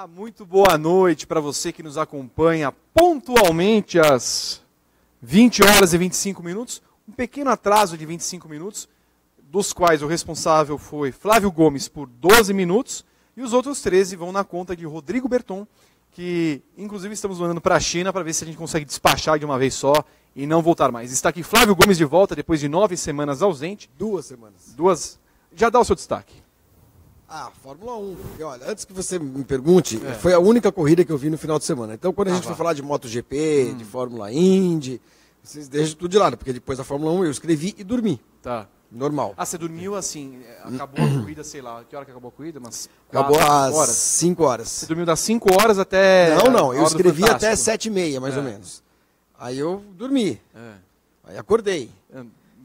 Olá, muito boa noite para você que nos acompanha pontualmente às 20 horas e 25 minutos. Um pequeno atraso de 25 minutos, dos quais o responsável foi Flávio Gomes por 12 minutos, e os outros 13 vão na conta de Rodrigo Berton, que inclusive estamos mandando para a China para ver se a gente consegue despachar de uma vez só e não voltar mais. Está aqui Flávio Gomes de volta, depois de 9 semanas ausente. 2 semanas. Já dá o seu destaque. Fórmula 1. Porque, olha, antes que você me pergunte, foi a única corrida que eu vi no final de semana. Então, quando a gente for falar de MotoGP, de Fórmula Indy, vocês deixam tudo de lado, porque depois da Fórmula 1 eu escrevi e dormi. Tá. Normal. Você dormiu assim, acabou a corrida, sei lá, que hora que acabou a corrida? Acabou às 5 horas. Você dormiu das 5 horas até... Não, eu escrevi até 7h30, mais ou menos. Aí eu dormi. Aí acordei.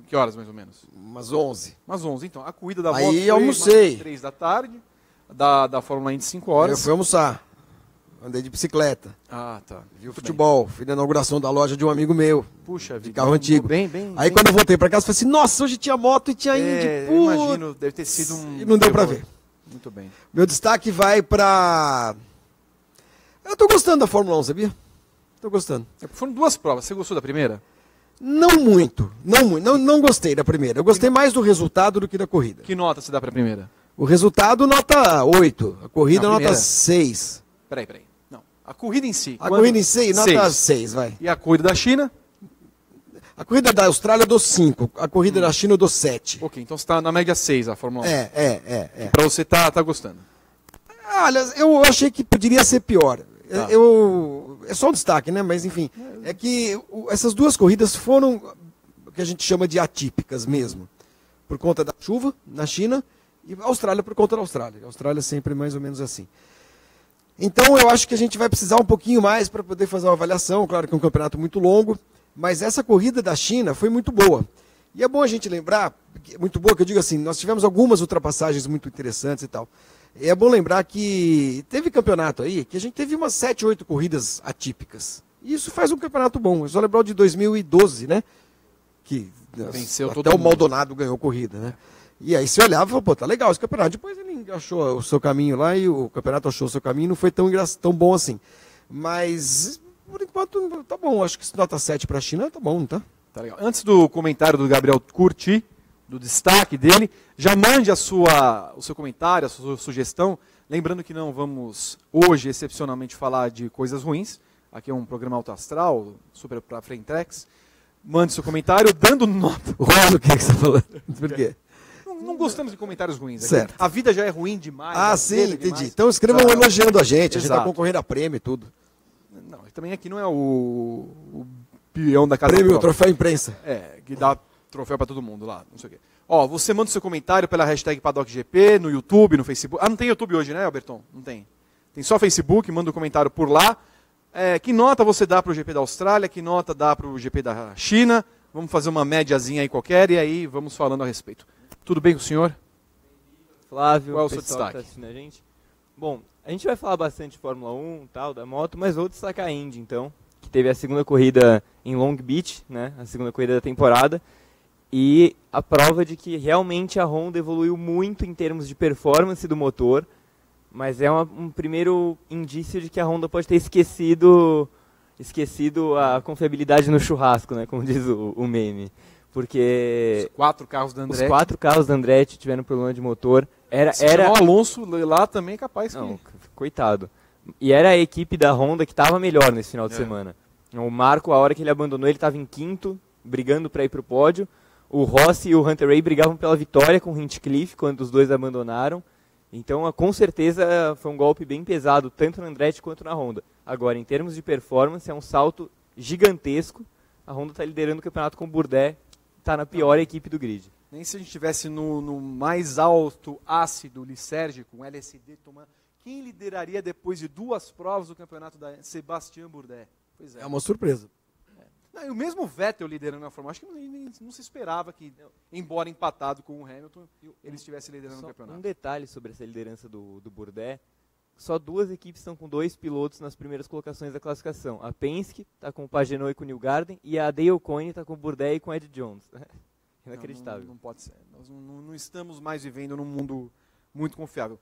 Que horas, mais ou menos? Umas 11. Umas 11, então. A corrida da volta foi almocei. 3 da tarde, da Fórmula Indy 5 horas. Eu fui almoçar. Andei de bicicleta. Tá. Vi o futebol. Fui na inauguração da loja de um amigo meu. Puxa vida. De carro antigo. Aí quando eu voltei pra casa, falei assim, nossa, hoje tinha moto e tinha Indy. Imagino, deve ter sido E não deu pra ver. Muito bem. Meu destaque vai pra... Eu tô gostando da Fórmula 1, sabia? Tô gostando. Foram 2 provas. Você gostou da primeira? Não muito. Não gostei da primeira. Eu gostei mais do resultado do que da corrida. Que nota você dá pra primeira? O resultado, nota 8. A corrida, nota 6. Peraí. Não. A corrida em si. Corrida em si, nota 6, vai. E a corrida da China? A corrida da Austrália eu dou 5. A corrida da China eu dou 7. Ok, então você tá na média 6 a Fórmula 1. É. Pra você tá gostando. Olha, eu achei que poderia ser pior. Tá. É só um destaque, né? Mas enfim, é que essas 2 corridas foram o que a gente chama de atípicas mesmo. Por conta da chuva na China e a Austrália por conta da Austrália. A Austrália sempre mais ou menos assim. Então eu acho que a gente vai precisar um pouquinho mais para poder fazer uma avaliação. Claro que é um campeonato muito longo, mas essa corrida da China foi muito boa. E é bom a gente lembrar, muito boa, que eu digo assim, nós tivemos algumas ultrapassagens muito interessantes e tal. É bom lembrar que teve campeonato aí, que a gente teve umas 7, 8 corridas atípicas. E isso faz um campeonato bom. É só lembrar o de 2012, né? Que venceu até o Maldonado ganhou corrida, né? E aí você olhava e falou, pô, tá legal esse campeonato. Depois ele achou o seu caminho lá e o campeonato achou o seu caminho. Não foi tão bom assim. Mas, por enquanto, tá bom. Acho que se nota 7 pra China, tá bom, não tá? Tá legal. Antes do comentário do Gabriel Curti, do destaque dele, já mande o seu comentário, a sua sugestão. Lembrando que não vamos hoje, excepcionalmente, falar de coisas ruins. Aqui é um programa alto astral, super para Frentex. Mande seu comentário, dando nota. Juan, o que você está falando? Por quê? Não gostamos de comentários ruins. Certo. A vida já é ruim demais. Sim, entendi. Demais. Então escrevam elogiando a gente está concorrendo a prêmio e tudo. Não, também aqui não é o peão da casa. Prêmio, troféu imprensa. Que dá troféu para todo mundo lá, não sei o quê. Você manda o seu comentário pela hashtag PaddockGP, no YouTube, no Facebook. Não tem YouTube hoje, né, Alberton? Não tem. Tem só Facebook, manda um comentário por lá. Que nota você dá para o GP da Austrália? Que nota dá para o GP da China? Vamos fazer uma médiazinha aí qualquer e aí vamos falando a respeito. Tudo bem com o senhor? Flávio, qual é o seu destaque? Tá assistindo a gente? Bom, a gente vai falar bastante de Fórmula 1 tal, da moto, mas vou destacar a Indy, então, que teve a segunda corrida em Long Beach, né, a segunda corrida da temporada, e a prova de que realmente a Honda evoluiu muito em termos de performance do motor, mas é um primeiro indício de que a Honda pode ter esquecido a confiabilidade no churrasco, né, como diz o meme. Porque os 4 carros da Andretti. Os 4 carros da Andretti tiveram problema de motor. O Alonso lá também é capaz que... Não, coitado. E era a equipe da Honda que estava melhor nesse final de semana. O Marco, a hora que ele abandonou, ele estava em 5º, brigando para ir para o pódio. O Rossi e o Hunter Ray brigavam pela vitória com o Hinchcliffe quando os dois abandonaram. Então, com certeza, foi um golpe bem pesado, tanto na Andretti quanto na Honda. Agora, em termos de performance, é um salto gigantesco. A Honda está liderando o campeonato com o Bourdais, está na pior equipe do grid. Nem se a gente estivesse no mais alto ácido lisérgico, com LSD tomando... Quem lideraria depois de 2 provas do campeonato da Sebastian Bourdais? Pois é uma surpresa. E o mesmo Vettel liderando na Fórmula 1, acho que não se esperava que, embora empatado com o Hamilton, ele estivesse liderando o campeonato. Um detalhe sobre essa liderança do Bourdais, só 2 equipes estão com 2 pilotos nas primeiras colocações da classificação. A Penske está com o Pagenot e com o Newgarden, e a Dale Coyne está com o Bourdais e com o Ed Jones. Inacreditável. Não pode ser. Nós não estamos mais vivendo num mundo muito confiável.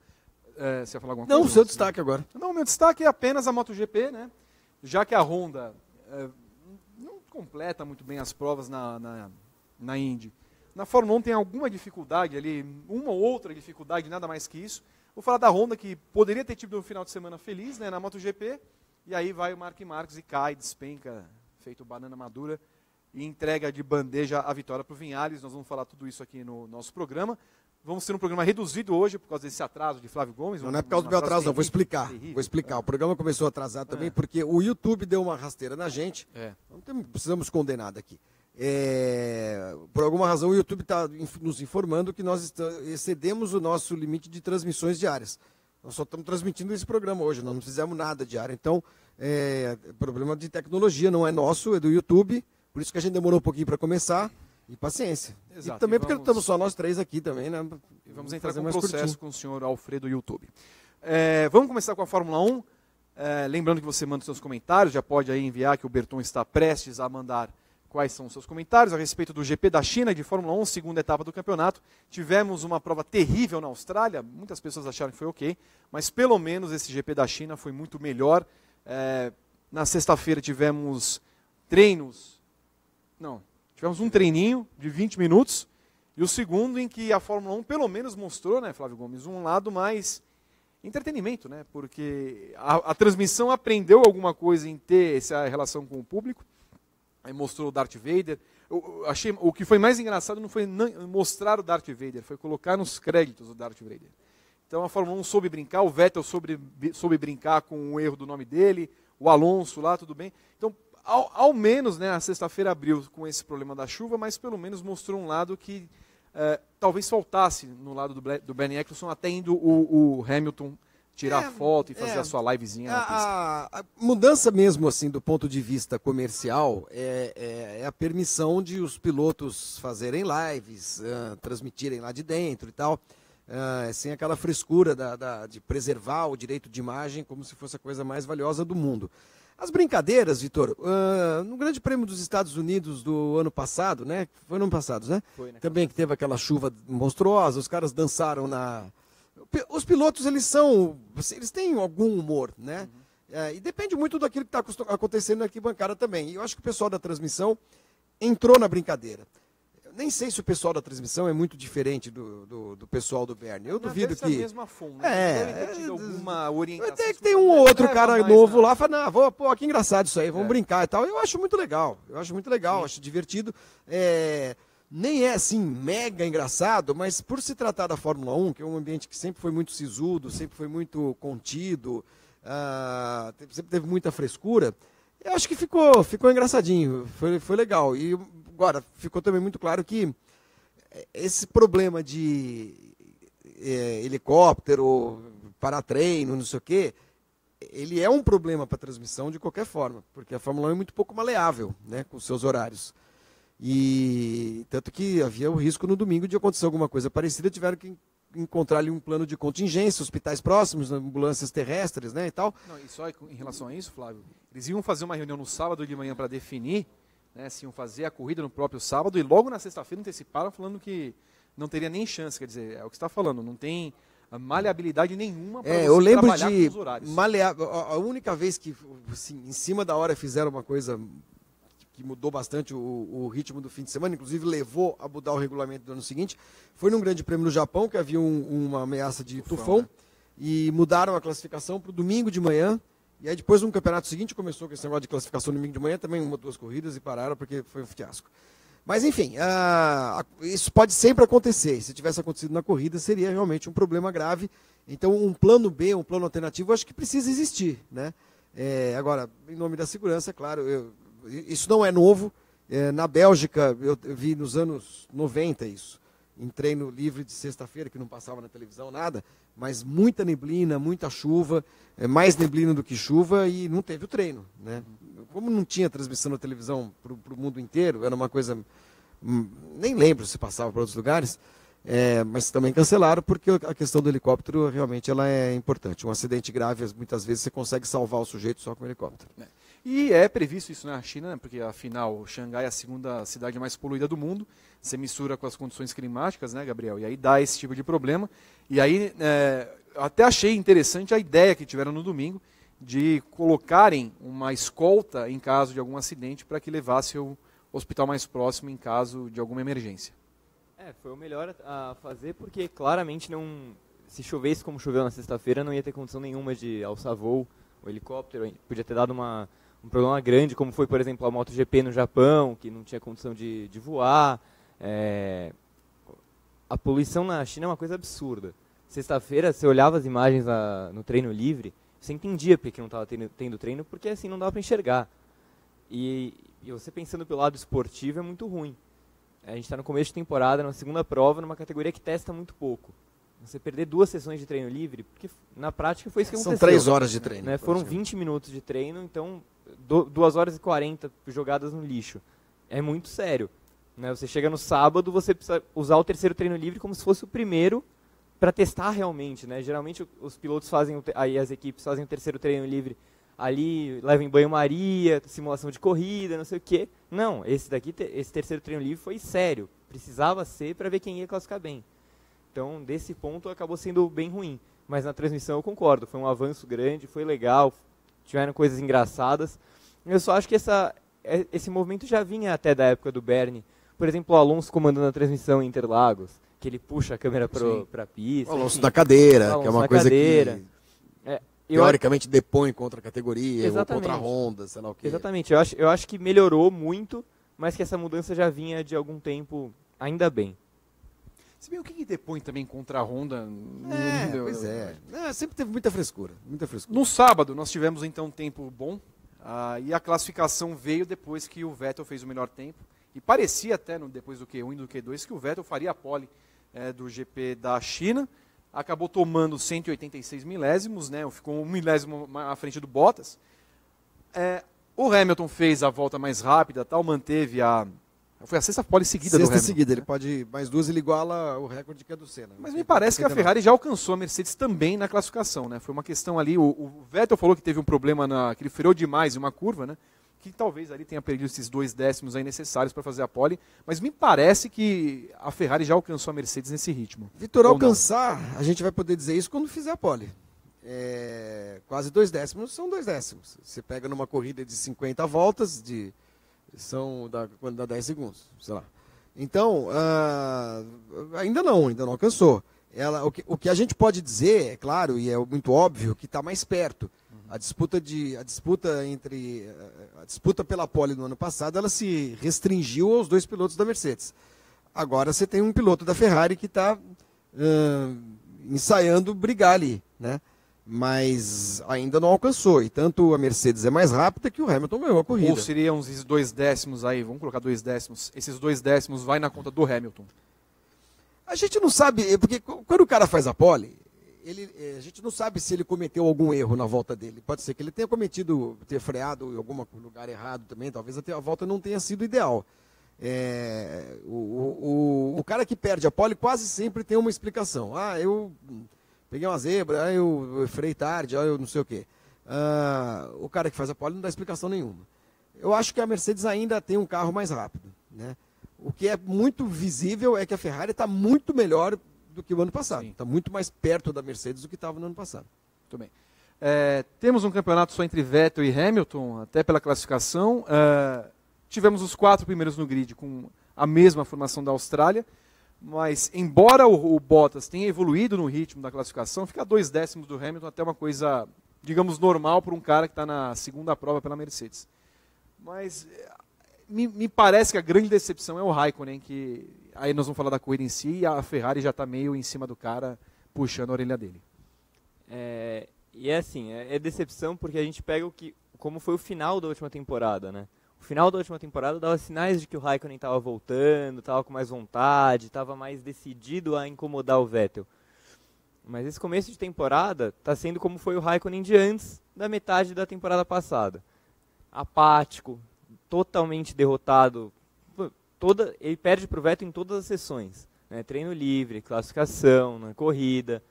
você ia falar alguma Não, coisa? o seu destaque agora. Não, o meu destaque é apenas a MotoGP, né? Já que a Honda não completa muito bem as provas na Indy. Na Fórmula 1 tem alguma dificuldade ali, uma ou outra dificuldade, nada mais que isso. Vou falar da Honda, que poderia ter tido um final de semana feliz, né, na MotoGP, e aí vai o Marc Marques e cai, despenca, feito banana madura, e entrega de bandeja a vitória para o Viñales. Nós vamos falar tudo isso aqui no nosso programa. Vamos ter um programa reduzido hoje por causa desse atraso de Flávio Gomes. Não é por causa do meu atraso, não. Vou explicar. Vou explicar. O programa começou atrasado também porque o YouTube deu uma rasteira na gente. Não precisamos condenar nada aqui. Por alguma razão, o YouTube está nos informando que nós excedemos o nosso limite de transmissões diárias. Nós só estamos transmitindo esse programa hoje, nós não fizemos nada diário. Então, problema de tecnologia, não é nosso, é do YouTube. Por isso que a gente demorou um pouquinho para começar. E paciência. Exato. E também porque estamos só nós três aqui também, né? E vamos entrar com um processo com o senhor Alfredo YouTube. Vamos começar com a Fórmula 1. Lembrando que você manda os seus comentários, já pode aí enviar, que o Berton está prestes a mandar quais são os seus comentários a respeito do GP da China de Fórmula 1, segunda etapa do campeonato. Tivemos uma prova terrível na Austrália, muitas pessoas acharam que foi ok, mas pelo menos esse GP da China foi muito melhor. Na sexta-feira tivemos tivemos um treininho de 20 minutos, e o segundo em que a Fórmula 1 pelo menos mostrou, né, Flávio Gomes, um lado mais entretenimento, né, porque a transmissão aprendeu alguma coisa em ter essa relação com o público. Aí mostrou o Darth Vader. O que foi mais engraçado não foi mostrar o Darth Vader, foi colocar nos créditos o Darth Vader. Então a Fórmula 1 soube brincar, o Vettel soube brincar com o erro do nome dele, o Alonso lá, tudo bem. Então, ao menos, né, a sexta-feira abriu com esse problema da chuva, mas pelo menos mostrou um lado que talvez faltasse no lado do Bernie Eccleston, até indo o Hamilton tirar foto e fazer a sua livezinha na pista. A mudança mesmo, assim, do ponto de vista comercial, é a permissão de os pilotos fazerem lives, transmitirem lá de dentro e tal, sem aquela frescura de preservar o direito de imagem como se fosse a coisa mais valiosa do mundo. As brincadeiras, Vitor, no Grande Prêmio dos Estados Unidos do ano passado, né? Foi no ano passado, né? Foi, né? Também que teve aquela chuva monstruosa, os caras dançaram Os pilotos, eles têm algum humor, né? E depende muito daquilo que está acontecendo na arquibancada também. E eu acho que o pessoal da transmissão entrou na brincadeira. Eu nem sei se o pessoal da transmissão é muito diferente do pessoal do Bernie. Eu duvido que... a mesma fonte, né? Deve ter tido alguma orientação. Até que tem um ou outro cara novo lá, fala, pô, que engraçado isso aí, vamos brincar e tal. Eu acho muito legal, acho divertido. Nem é assim mega engraçado, mas por se tratar da Fórmula 1, que é um ambiente que sempre foi muito sisudo, sempre foi muito contido, sempre teve muita frescura, eu acho que ficou engraçadinho, foi legal. E agora, ficou também muito claro que esse problema de helicóptero, paratreino, não sei o quê, ele é um problema para a transmissão de qualquer forma, porque a Fórmula 1 é muito pouco maleável, né, com seus horários. E tanto que havia o risco no domingo de acontecer alguma coisa parecida, tiveram que encontrar ali um plano de contingência, hospitais próximos, ambulâncias terrestres, né, e tal. Não, e só em relação a isso, Flávio, eles iam fazer uma reunião no sábado de manhã para definir, né, se iam fazer a corrida no próprio sábado, e logo na sexta-feira anteciparam falando que não teria nem chance, quer dizer, é o que você está falando, não tem maleabilidade nenhuma para eu lembro trabalhar de com os horários. A única vez que, assim, em cima da hora fizeram uma coisa que mudou bastante o ritmo do fim de semana, inclusive levou a mudar o regulamento do ano seguinte, foi num grande prêmio no Japão, que havia uma ameaça de tufão, né? E mudaram a classificação para o domingo de manhã, e aí depois no campeonato seguinte começou com esse negócio de classificação no domingo de manhã, também uma ou duas corridas, e pararam porque foi um fiasco. Mas enfim, isso pode sempre acontecer, se tivesse acontecido na corrida seria realmente um problema grave, então um plano B, um plano alternativo, eu acho que precisa existir, né? Agora, em nome da segurança, claro, isso não é novo. Na Bélgica, eu vi nos anos 90 isso, em treino livre de sexta-feira, que não passava na televisão nada, mas muita neblina, muita chuva, mais neblina do que chuva, e não teve o treino, né? Como não tinha transmissão na televisão para o mundo inteiro, era uma coisa, nem lembro se passava para outros lugares, mas também cancelaram, porque a questão do helicóptero realmente ela é importante. Um acidente grave, muitas vezes você consegue salvar o sujeito só com o helicóptero. E é previsto isso na China, né? Porque afinal Xangai é a segunda cidade mais poluída do mundo, você mistura com as condições climáticas, né, Gabriel? E aí dá esse tipo de problema. E aí até achei interessante a ideia que tiveram no domingo de colocarem uma escolta em caso de algum acidente para que levasse o hospital mais próximo em caso de alguma emergência. Foi o melhor a fazer porque claramente não, se chovesse como choveu na sexta-feira, não ia ter condição nenhuma de alçar voo, o helicóptero, podia ter dado um problema grande, como foi, por exemplo, a MotoGP no Japão, que não tinha condição de voar. A poluição na China é uma coisa absurda. Sexta-feira, você olhava as imagens no treino livre, você entendia porque não estava tendo treino, porque assim não dava para enxergar. E você pensando pelo lado esportivo é muito ruim. A gente está no começo de temporada, na segunda prova, numa categoria que testa muito pouco. Você perder 2 sessões de treino livre, porque na prática foi isso que aconteceu. São 3 horas de treino. Né? Foram 20 minutos de treino, então 2 horas e 40 jogadas no lixo. É muito sério. Né? Você chega no sábado, você precisa usar o terceiro treino livre como se fosse o primeiro para testar realmente. Né? Geralmente os pilotos fazem, aí as equipes fazem o terceiro treino livre ali, levam em banho-maria, simulação de corrida, não sei o quê. Não, esse terceiro treino livre foi sério. Precisava ser para ver quem ia classificar bem. Então, desse ponto, acabou sendo bem ruim. Mas na transmissão eu concordo, foi um avanço grande, foi legal, tiveram coisas engraçadas. Eu só acho que esse movimento já vinha até da época do Bernie. Por exemplo, o Alonso comandando a transmissão em Interlagos, que ele puxa a câmera para a pista. O Alonso da cadeira, Alonso que é uma coisa cadeira. Que teoricamente depõe contra a categoria, ou contra a Honda, sei lá o quê. Exatamente, eu acho que melhorou muito, mas que essa mudança já vinha de algum tempo, ainda bem. Se bem o que depõe também contra a Honda... Pois é. Sempre teve muita frescura. No sábado nós tivemos então um tempo bom, e a classificação veio depois que o Vettel fez o melhor tempo. E parecia até, depois do Q1 e do Q2, que o Vettel faria a pole do GP da China. Acabou tomando 186 milésimos, né? Ficou 1 milésimo à frente do Bottas. O Hamilton fez a volta mais rápida, manteve foi a 6ª pole seguida do Hamilton. 6ª seguida, ele pode mais 2, ele iguala o recorde que é do Senna. Mas me parece que a Ferrari já alcançou a Mercedes também na classificação, né? Foi uma questão ali, o Vettel falou que teve um problema, que ele freou demais em uma curva, né? Que talvez ali tenha perdido esses 2 décimos aí necessários para fazer a pole, mas me parece que a Ferrari já alcançou a Mercedes nesse ritmo. Vitor, alcançar, a gente vai poder dizer isso quando fizer a pole. Quase 2 décimos são 2 décimos. Você pega numa corrida de 50 voltas, quando dá 10 segundos, sei lá. Então, ainda não alcançou. O que a gente pode dizer, é claro, e é muito óbvio, que está mais perto. A disputa pela pole no ano passado, ela se restringiu aos 2 pilotos da Mercedes. Agora você tem um piloto da Ferrari que está ensaiando brigar ali, né? Mas ainda não alcançou. E tanto a Mercedes é mais rápida que o Hamilton ganhou a corrida. Ou seriam esses 2 décimos aí, vamos colocar 2 décimos, esses 2 décimos vai na conta do Hamilton? A gente não sabe, porque quando o cara faz a pole, a gente não sabe se ele cometeu algum erro na volta dele. Pode ser que ele tenha ter freado em algum lugar errado também, talvez até a volta não tenha sido ideal. O cara que perde a pole quase sempre tem uma explicação. Eu peguei uma zebra, eu freiei tarde, eu não sei o quê. O cara que faz a pole não dá explicação nenhuma. Eu acho que a Mercedes ainda tem um carro mais rápido, né? O que é muito visível é que a Ferrari está muito melhor do que o ano passado. Está muito mais perto da Mercedes do que estava no ano passado. Muito bem. Temos um campeonato só entre Vettel e Hamilton, até pela classificação. Tivemos os 4 primeiros no grid com a mesma formação da Austrália, mas embora o Bottas tenha evoluído no ritmo da classificação, fica 2 décimos do Hamilton, até uma coisa, digamos, normal para um cara que está na segunda prova pela Mercedes. Mas me parece que a grande decepção é o Raikkonen, que aí nós vamos falar da corrida em si, e a Ferrari já está meio em cima do cara, puxando a orelha dele. E assim, é decepção porque a gente pega como foi o final da última temporada, né? O final da última temporada dava sinais de que o Raikkonen estava voltando, estava com mais vontade, estava mais decidido a incomodar o Vettel. Mas esse começo de temporada está sendo como foi o Raikkonen de antes da metade da temporada passada. Apático, totalmente derrotado. Ele perde para o Vettel em todas as sessões, né? Treino livre, classificação, na corrida.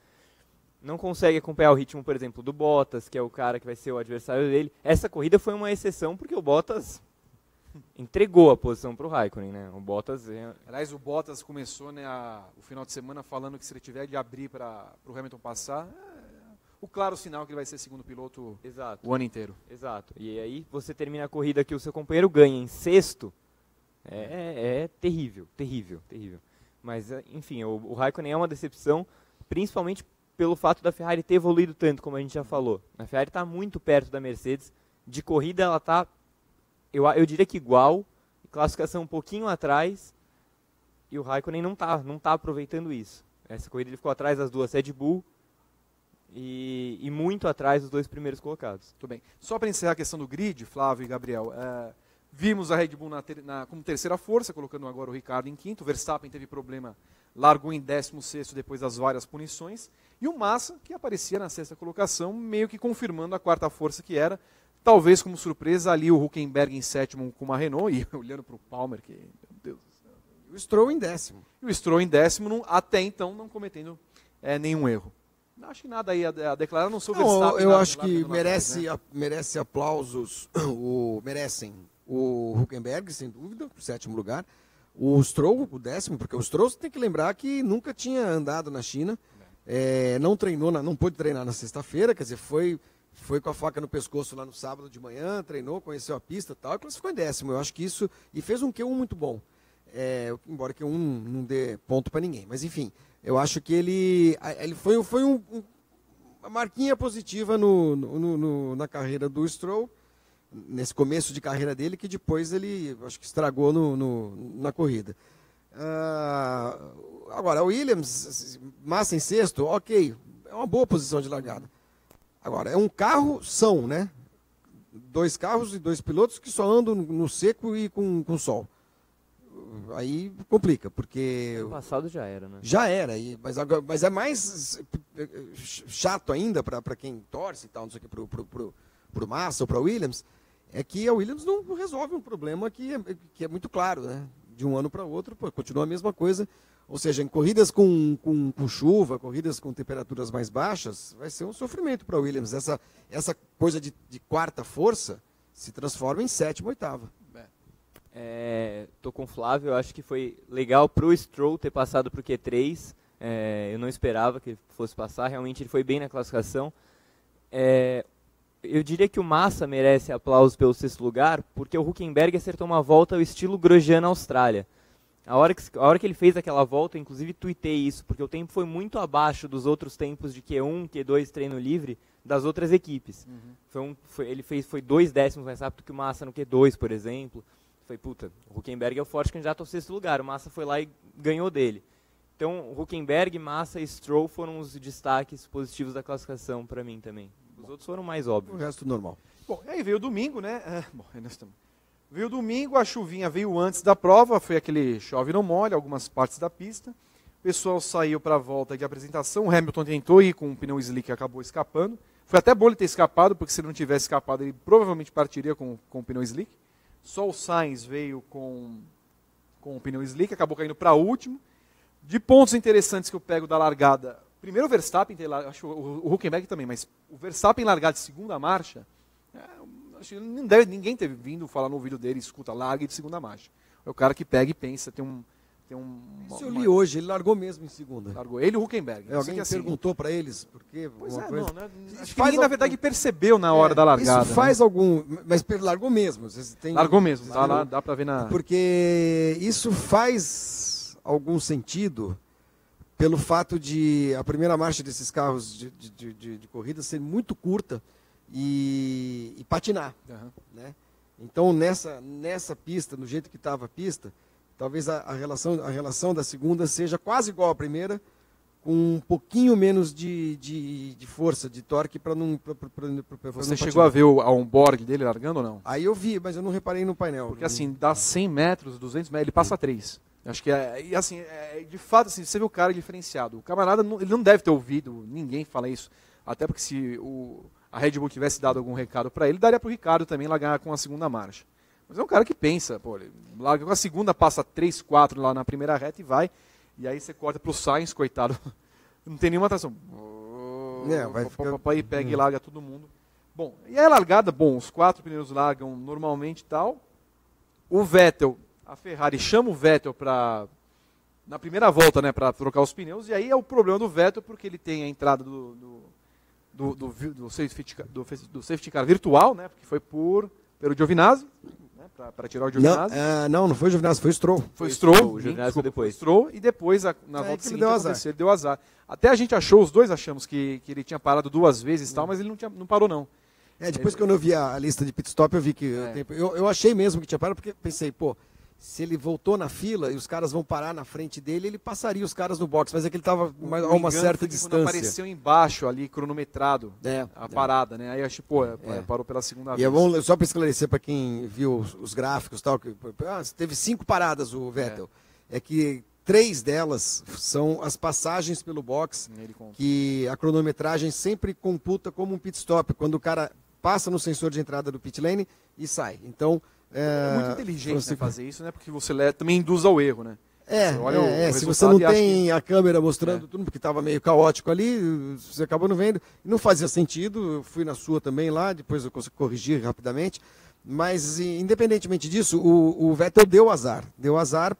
Não consegue acompanhar o ritmo, por exemplo, do Bottas, que é o cara que vai ser o adversário dele. Essa corrida foi uma exceção porque o Bottas entregou a posição para o Raikkonen, né? Aliás, o Bottas começou, né, o final de semana falando que se ele tiver de abrir para o Hamilton passar, o claro sinal que ele vai ser segundo piloto Exato. o ano inteiro. Exato. E aí você termina a corrida que o seu companheiro ganha em sexto, é terrível, terrível, terrível. Mas, enfim, o Raikkonen é uma decepção, principalmente pelo fato da Ferrari ter evoluído tanto, como a gente já falou. A Ferrari está muito perto da Mercedes. De corrida ela está, eu diria que igual, classificação um pouquinho atrás, e o Raikkonen não tá aproveitando isso. Essa corrida ele ficou atrás das duas Red Bull e muito atrás dos dois primeiros colocados. Muito bem. Só para encerrar a questão do grid, Flávio e Gabriel, vimos a Red Bull como terceira força, colocando agora o Ricciardo em quinto. O Verstappen teve problema, largou em 16º depois das várias punições. E o Massa, que aparecia na sexta colocação, meio que confirmando a quarta força que era. Talvez como surpresa ali o Hülkenberg em sétimo com uma Renault, e olhando para o Palmer, que, meu Deus do céu. E o Stroll em décimo. E o Stroll em décimo, até então não cometendo nenhum erro. Não acho que nada aí a declarar, não sou Verstappen. Eu acho que merece aplausos, merecem o Hülkenberg, sem dúvida, o sétimo lugar. O Stroll, o décimo, porque o Stroll você tem que lembrar que nunca tinha andado na China, não treinou, não pôde treinar na sexta-feira, quer dizer, foi com a faca no pescoço lá no sábado de manhã, treinou, conheceu a pista e tal, e classificou em décimo. Eu acho que isso, e fez um Q1 muito bom. Embora Q1 não dê ponto para ninguém, mas enfim, eu acho que ele foi uma marquinha positiva na carreira do Stroll, nesse começo de carreira dele, que depois ele, acho que estragou na corrida. Agora, o Williams, Massa em sexto, ok, é uma boa posição de largada. Agora, é um carro né? 2 carros e 2 pilotos que só andam no seco e com sol. Aí complica, porque... No passado já era, né? Já era, mas é mais chato ainda para quem torce e tal, não sei o que, pro Massa ou para Williams, é que a Williams não resolve um problema que é muito claro, né? De um ano para outro, continua a mesma coisa. Ou seja, em corridas com chuva, corridas com temperaturas mais baixas, vai ser um sofrimento para a Williams. Essa coisa de quarta força se transforma em sétima, oitava. Tô com o Flávio, eu acho que foi legal pro Stroll ter passado pro Q3. Eu não esperava que ele fosse passar, realmente ele foi bem na classificação. Eu diria que o Massa merece aplausos pelo sexto lugar, porque o Hülkenberg acertou uma volta ao estilo Grosjean na Austrália. A hora que ele fez aquela volta, inclusive tuitei isso, porque o tempo foi muito abaixo dos outros tempos de Q1, Q2, treino livre, das outras equipes. Ele foi 2 décimos mais rápido que o Massa no Q2, por exemplo. O Hülkenberg é o forte candidato ao sexto lugar, o Massa foi lá e ganhou dele. Então, Hülkenberg, Massa e Stroll foram os destaques positivos da classificação para mim também. Os outros foram mais óbvios. O resto normal. Bom, aí veio o domingo, né? Veio o domingo, a chuvinha veio antes da prova, foi aquele chove não molha, algumas partes da pista. O pessoal saiu para a volta de apresentação, o Hamilton tentou ir com o pneu slick e acabou escapando. Foi até bom ele ter escapado, porque se ele não tivesse escapado, ele provavelmente partiria com o pneu slick. Só o Sainz veio com o pneu slick, acabou caindo para último. De pontos interessantes que eu pego da largada, primeiro o Verstappen, acho o Hülkenberg também, mas o Verstappen largar de segunda marcha, acho que ninguém teve vindo falar no ouvido dele, escuta, largue de segunda marcha. É o cara que pega e pensa, Isso eu li hoje, ele largou mesmo em segunda. Largou ele e o Hülkenberg. Alguém perguntou para eles por quê? Acho que ninguém, na verdade, percebeu na hora da largada. Isso faz algum... Mas largou mesmo. Largou mesmo, dá para ver na... Porque isso faz algum sentido pelo fato de a primeira marcha desses carros de corrida ser muito curta e patinar. Né? Então, nessa pista, no jeito que estava a pista, talvez a relação da segunda seja quase igual à primeira, com um pouquinho menos de força, de torque, para não... Você chegou a ver o on-board dele largando ou não? Aí eu vi, mas eu não reparei no painel. Porque assim, dá 100 metros, 200 metros, ele passa 3. Acho que de fato, assim, você vê o cara diferenciado. O camarada, ele não deve ter ouvido ninguém falar isso. Até porque se a Red Bull tivesse dado algum recado para ele, daria para o Ricciardo também largar com a segunda marcha. Mas é um cara que pensa, ele larga com a segunda, passa 3, 4 lá na primeira reta e vai. E aí você corta para o Sainz, coitado. Não tem nenhuma atração. Vai e pega e larga todo mundo. Bom, e aí a largada, os 4 pneus largam normalmente e tal. O Vettel, a Ferrari chama o Vettel na primeira volta, né, para trocar os pneus. E aí é o problema do Vettel, porque ele tem a entrada do do safety car virtual, né? Porque foi pelo Giovinazzi, né? Para tirar o Giovinazzi. Não foi o Giovinazzi, foi o Stroll. Foi o Stroll. O Giovinazzi foi depois. Stroll, e depois, na volta seguinte, ele deu azar. Até a gente os dois achamos que ele tinha parado 2 vezes e tal, mas ele não parou não. Depois quando eu vi a lista de pit stop, eu vi que... Eu achei mesmo que tinha parado, porque pensei, se ele voltou na fila e os caras vão parar na frente dele, ele passaria os caras no box, mas é que ele estava a uma certa distância. Apareceu embaixo ali, cronometrado, a parada, né? Aí eu achei, parou pela segunda vez. E é bom, só para esclarecer para quem viu os gráficos e tal, teve 5 paradas o Vettel. É que 3 delas são as passagens pelo box, que a cronometragem sempre computa como um pit stop, quando o cara passa no sensor de entrada do pit lane e sai. Então, é muito inteligente fazer isso, né? Porque você também induz ao erro, né? Se você não tem a câmera mostrando tudo, porque estava meio caótico ali, você acabou não vendo. Não fazia sentido, eu fui na sua também lá, depois eu consegui corrigir rapidamente. Mas, independentemente disso, o Vettel deu azar. Deu azar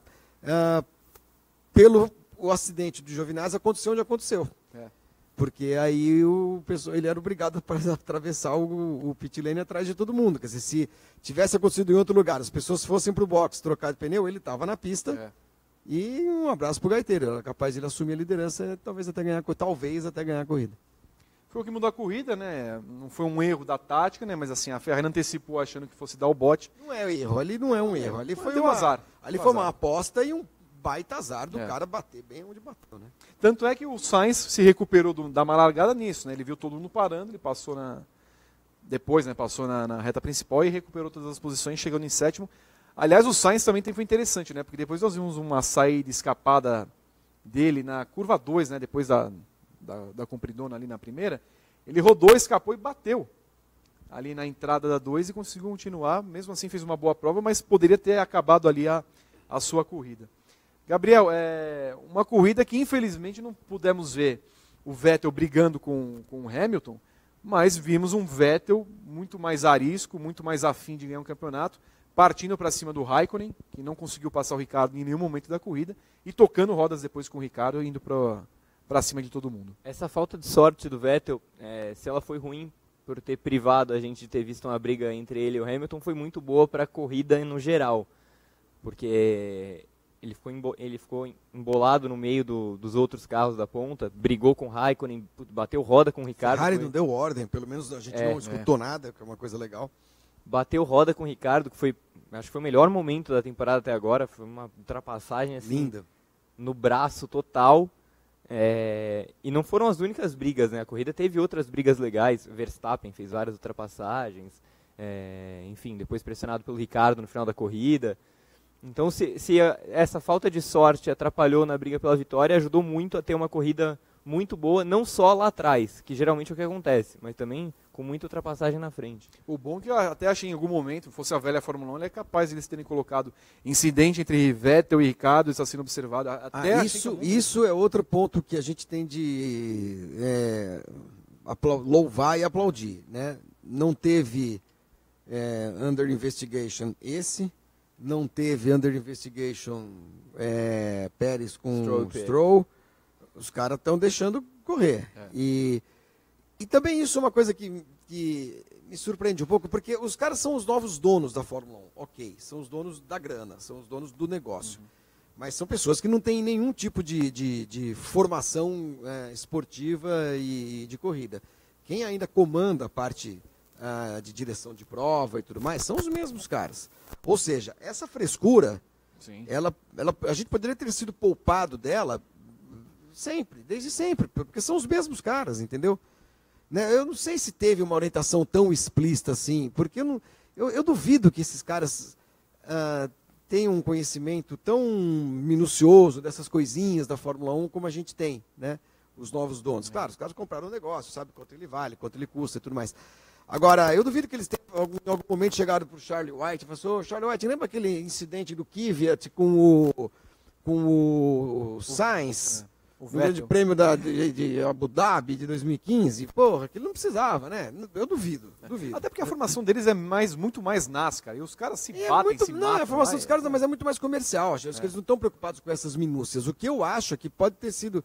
pelo acidente do Giovinazzi aconteceu onde aconteceu. Porque aí ele era obrigado a atravessar o pit lane atrás de todo mundo. Quer dizer, se tivesse acontecido em outro lugar, as pessoas fossem para o box trocar de pneu, ele estava na pista. E um abraço para o gaiteiro. Era capaz de ele assumir a liderança, talvez até ganhar a corrida. Foi o que mudou a corrida, né? Não foi um erro da tática, né? Mas assim, a Ferrari antecipou achando que fosse dar o bote. Não é erro, ali não é um erro. Ali foi um azar. Ali foi uma aposta e um baita azar do cara bater bem onde bateu, né? Tanto é que o Sainz se recuperou da má largada nisso, né? Ele viu todo mundo parando, ele passou passou na reta principal e recuperou todas as posições, chegando em 7º. Aliás, o Sainz também foi interessante, né? Porque depois nós vimos uma saída escapada dele na curva 2, né? Depois da compridona ali na primeira, ele rodou, escapou e bateu ali na entrada da 2 e conseguiu continuar. Mesmo assim fez uma boa prova, mas poderia ter acabado ali a sua corrida. Gabriel, uma corrida que infelizmente não pudemos ver o Vettel brigando com o Hamilton, mas vimos um Vettel muito mais arisco, muito mais afim de ganhar um campeonato, partindo para cima do Raikkonen, que não conseguiu passar o Ricciardo em nenhum momento da corrida, e tocando rodas depois com o Ricciardo, indo para cima de todo mundo. Essa falta de sorte do Vettel, se ela foi ruim por ter privado a gente de ter visto uma briga entre ele e o Hamilton, foi muito boa para a corrida no geral, porque ele ficou embolado no meio dos outros carros da ponta, brigou com o Raikkonen, bateu roda com o Ricciardo. Ferrari não deu ordem, pelo menos a gente não escutou nada, que é uma coisa legal. Bateu roda com o Ricciardo, que acho que foi o melhor momento da temporada até agora, foi uma ultrapassagem assim, linda, no braço total. E não foram as únicas brigas, né? A corrida teve outras brigas legais, Verstappen fez várias ultrapassagens, enfim, depois pressionado pelo Ricciardo no final da corrida. Então, se essa falta de sorte atrapalhou na briga pela vitória, ajudou muito a ter uma corrida muito boa, não só lá atrás, que geralmente é o que acontece, mas também com muita ultrapassagem na frente. O bom é que eu até achei em algum momento, fosse a velha Fórmula 1, ele é capaz de eles terem colocado incidente entre Vettel e Ricciardo, está sendo observado. Até isso é outro ponto que a gente tem de louvar e aplaudir, né? Não teve under investigation não teve under investigation Pérez com Stroll. Os caras estão deixando correr. E também isso é uma coisa que me surpreende um pouco, porque os caras são os novos donos da Fórmula 1. Ok, são os donos da grana, são os donos do negócio. Mas são pessoas que não têm nenhum tipo de formação esportiva e de corrida. Quem ainda comanda a parte de direção de prova e tudo mais, são os mesmos caras. Ou seja, essa frescura, a gente poderia ter sido poupado dela desde sempre, porque são os mesmos caras, entendeu? Eu não sei se teve uma orientação tão explícita assim, porque eu duvido que esses caras tenham um conhecimento tão minucioso dessas coisinhas da Fórmula 1 como a gente tem, né? Os novos donos. Claro, os caras compraram um negócio, sabe quanto ele vale, quanto ele custa e tudo mais. Agora, eu duvido que eles tenham, em algum momento, chegado para o Charlie White e falaram: Charlie White, lembra aquele incidente do Kvyat com o Sainz, no Grande Prêmio de Abu Dhabi de 2015? Porra, aquilo não precisava, né? Eu duvido. Até porque a formação deles é muito mais NASCAR, e os caras se batem, se matam. Não, a formação dos caras mas é muito mais comercial. Acho que eles não estão preocupados com essas minúcias. O que eu acho é que pode ter sido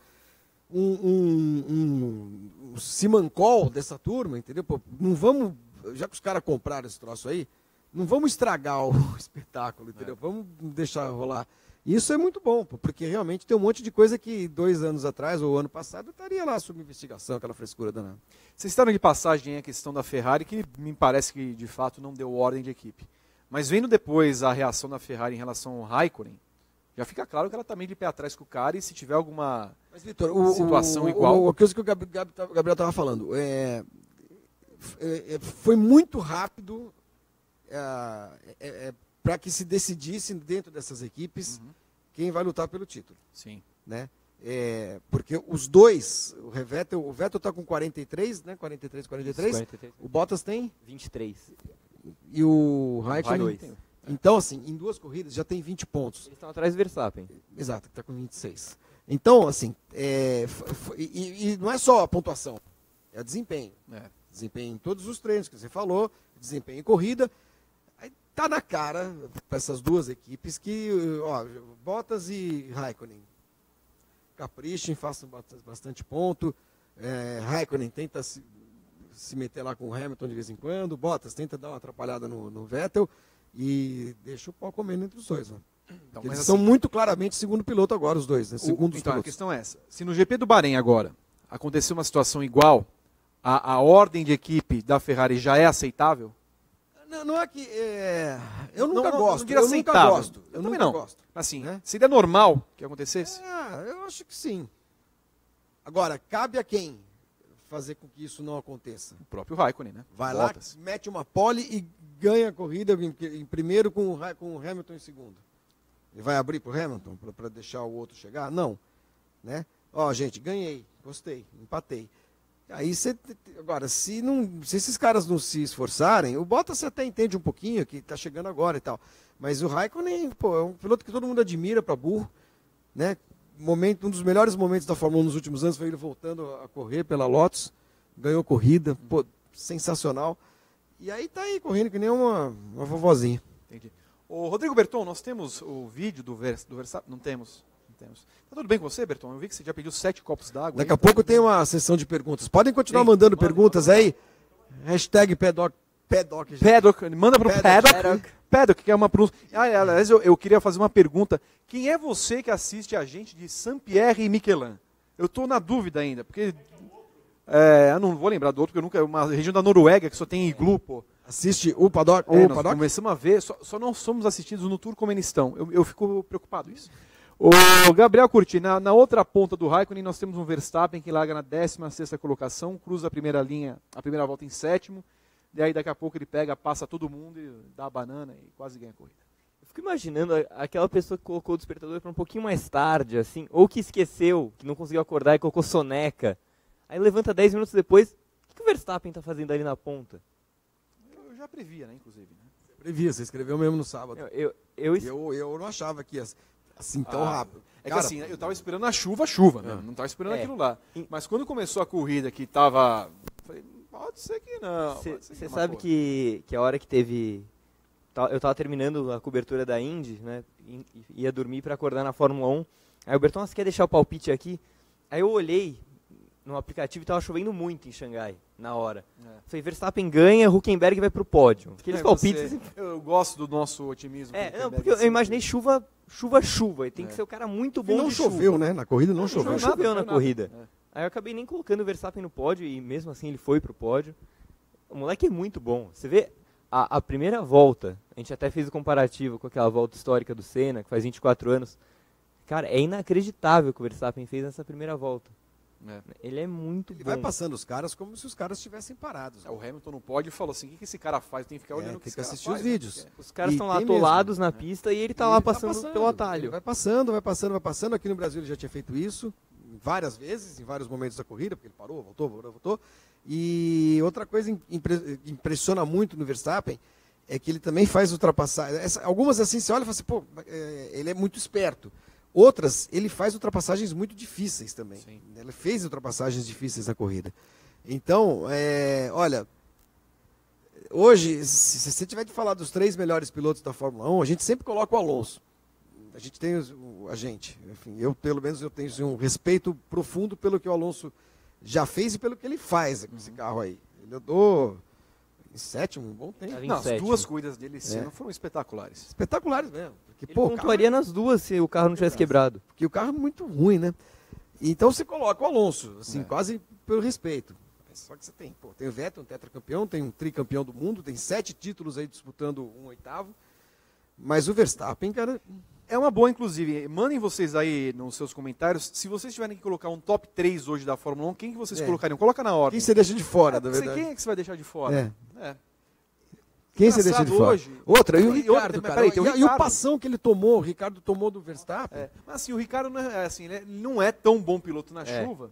um Simancol dessa turma, entendeu? Pô, não vamos, já que os caras compraram esse troço aí, não vamos estragar o espetáculo, entendeu? Vamos deixar rolar. E isso é muito bom, pô, porque realmente tem um monte de coisa que 2 anos atrás ou ano passado estaria lá sob investigação, aquela frescura danada. Vocês estavam de passagem a questão da Ferrari, que me parece que de fato não deu ordem de equipe. Mas vendo depois a reação da Ferrari em relação ao Raikkonen, já fica claro que ela está meio de pé atrás com o cara, e se tiver alguma situação igual... A coisa que o Gabriel estava falando, foi muito rápido para que se decidisse dentro dessas equipes quem vai lutar pelo título. Sim. Né? Porque os dois, o Vettel está com 43, né? 43. 43. O Bottas tem 23. E o Raikkonen 22. Então, assim, em 2 corridas já tem 20 pontos. Eles estão atrás do Verstappen. Exato, que está com 26. Então, assim, e não é só a pontuação, é o desempenho. Desempenho em todos os treinos que você falou, desempenho em corrida. Aí tá na cara para essas 2 equipes que, ó, Bottas e Raikkonen caprichem, façam bastante ponto. Raikkonen tenta se meter lá com o Hamilton de vez em quando, Bottas tenta dar uma atrapalhada no Vettel e deixa o pau comendo entre os dois. Né? Então, eles mas são assim, muito claramente segundo piloto agora, os dois. Né? Segundo então, a pilotos. questão é essa. Se no GP do Bahrein agora acontecer uma situação igual, a ordem de equipe da Ferrari já é aceitável? Não é que... eu nunca gosto. Não diria eu aceitável. nunca gosto. Eu Eu também nunca não. gosto. Assim, Né? seria normal que acontecesse? Eu acho que sim. Agora, cabe a quem fazer com que isso não aconteça? O próprio Raikkonen, né? Vai Bottas. lá, mete uma pole e ganha a corrida em primeiro com o Hamilton em segundo. Ele vai abrir para o Hamilton para deixar o outro chegar? Não. Né? Ó, gente, ganhei, gostei, empatei. Aí agora, se esses caras não se esforçarem, o Bottas você até entende um pouquinho, que está chegando agora e tal. Mas o Raikkonen, pô, é um piloto que todo mundo admira para burro, né? Um dos melhores momentos da Fórmula 1 nos últimos anos foi ele voltando a correr pela Lotus, ganhou corrida, pô, sensacional. E aí tá aí correndo que nem uma vovozinha. Entendi. Ô, Rodrigo Berton, nós temos o vídeo do Verstappen? Não temos. Tá tudo bem com você, Berton? Eu vi que você já pediu 7 copos d'água. Daqui a pouco tem uma sessão de perguntas. Podem continuar mandando perguntas aí. Hashtag Paddock. Manda pro Paddock, que é uma pronúncia. Aliás, eu queria fazer uma pergunta. Quem é você que assiste a gente de Saint-Pierre e Miquelin? Eu estou na dúvida ainda, porque... eu não vou lembrar do outro, porque é uma região da Noruega que só tem iglu, pô. Assiste o Paddock? Nós começamos a ver, só não somos assistidos no Turcomenistão. Eu fico preocupado com isso. O Gabriel Curti, na outra ponta do Raikkonen, nós temos um Verstappen que larga na 16ª colocação, cruza a primeira linha, a primeira volta em 7º, e aí daqui a pouco ele passa todo mundo e dá a banana e quase ganha a corrida. Eu fico imaginando aquela pessoa que colocou o despertador para um pouquinho mais tarde, assim, ou que esqueceu, que não conseguiu acordar e colocou soneca. Aí levanta 10 minutos depois, o que o Verstappen está fazendo ali na ponta? Eu já previa, né, inclusive. Né? Previa, você escreveu mesmo no sábado. Eu não achava que ia assim tão rápido. É que assim, eu estava esperando a chuva, né? Não estava esperando aquilo lá. Mas quando começou a corrida que estava... Falei, pode ser que não. Você sabe que a hora que teve... Eu estava terminando a cobertura da Indy, né? Ia dormir para acordar na Fórmula 1. Aí o Berton, você quer deixar o palpite aqui? Aí eu olhei no aplicativo e estava chovendo muito em Xangai, na hora. Falei, Verstappen ganha, Hülkenberg vai pro pódio. Aqueles palpites... Eu gosto do nosso otimismo. Porque eu imaginei chuva, e tem que ser o cara muito bom. E não choveu, né? Na corrida não choveu. Não choveu na corrida. Aí eu acabei nem colocando o Verstappen no pódio, e mesmo assim ele foi pro pódio. O moleque é muito bom. Você vê a primeira volta, a gente até fez o comparativo com aquela volta histórica do Senna, que faz 24 anos. Cara, é inacreditável o que o Verstappen fez nessa primeira volta. Ele é muito bom. Ele vai passando os caras como se os caras estivessem parados. O Hamilton não pode e falou assim, o que esse cara faz? Tem que ficar olhando o que esse cara faz. Tem que assistir os vídeos. Os caras estão lá atolados na pista e ele está lá passando pelo atalho. Ele vai passando. Aqui no Brasil ele já tinha feito isso várias vezes, em vários momentos da corrida, porque ele parou, voltou. E outra coisa impressiona muito no Verstappen é que ele também faz ultrapassagens. Algumas assim, você olha e fala assim, pô, ele é muito esperto. Outras, ele faz ultrapassagens muito difíceis também. Sim. Ele fez ultrapassagens difíceis na corrida. Então, olha, hoje, se você tiver de falar dos 3 melhores pilotos da Fórmula 1, a gente sempre coloca o Alonso. a gente tem enfim, eu pelo menos eu tenho assim, um respeito profundo pelo que o Alonso já fez e pelo que ele faz com esse carro aí. Ele andou em sétimo, um bom tempo. Não, as duas corridas dele esse ano foram espetaculares. Espetaculares mesmo. Porque, Ele pontuaria carro, nas duas se o carro não tivesse quebrado. porque o carro é muito ruim, né? Então você coloca o Alonso, assim, quase pelo respeito. Só que você tem o Vettel, um tetracampeão, tem um tricampeão do mundo, tem 7 títulos aí disputando um oitavo. Mas o Verstappen, cara... É uma boa, inclusive. Mandem vocês aí nos seus comentários. Se vocês tiverem que colocar um top 3 hoje da Fórmula 1, quem que vocês colocariam? Coloca na ordem. Quem você deixa de fora, na verdade? Quem é que você vai deixar de fora? Quem você deixa de fora? Hoje. Outra, e o E Ricardo, outra, cara. peraí, tem o E o Ricardo. passão que ele tomou, o Ricardo tomou do Verstappen. Mas assim, o Ricardo não é, assim, ele não é tão bom piloto na chuva.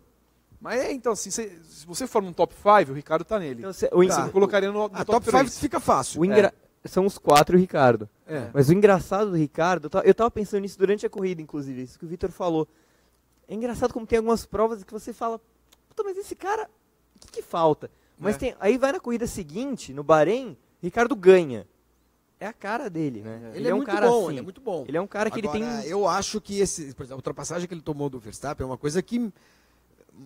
Mas então, assim, se você for num top 5, o Ricardo tá nele. Então, Você colocaria no Top 5 3. fica fácil. São os 4 e o Ricardo. É. Mas o engraçado do Ricardo, eu tava pensando nisso durante a corrida, inclusive, isso que o Vitor falou. É engraçado como tem algumas provas que você fala, puta, mas esse cara, o que falta? Mas aí vai na corrida seguinte, no Bahrein, Ricardo ganha. É a cara dele, né? Ele é um muito cara bom, assim. ele é muito bom. Ele é um cara que Agora, ele tem... eu acho que por exemplo, a ultrapassagem que ele tomou do Verstappen é uma coisa que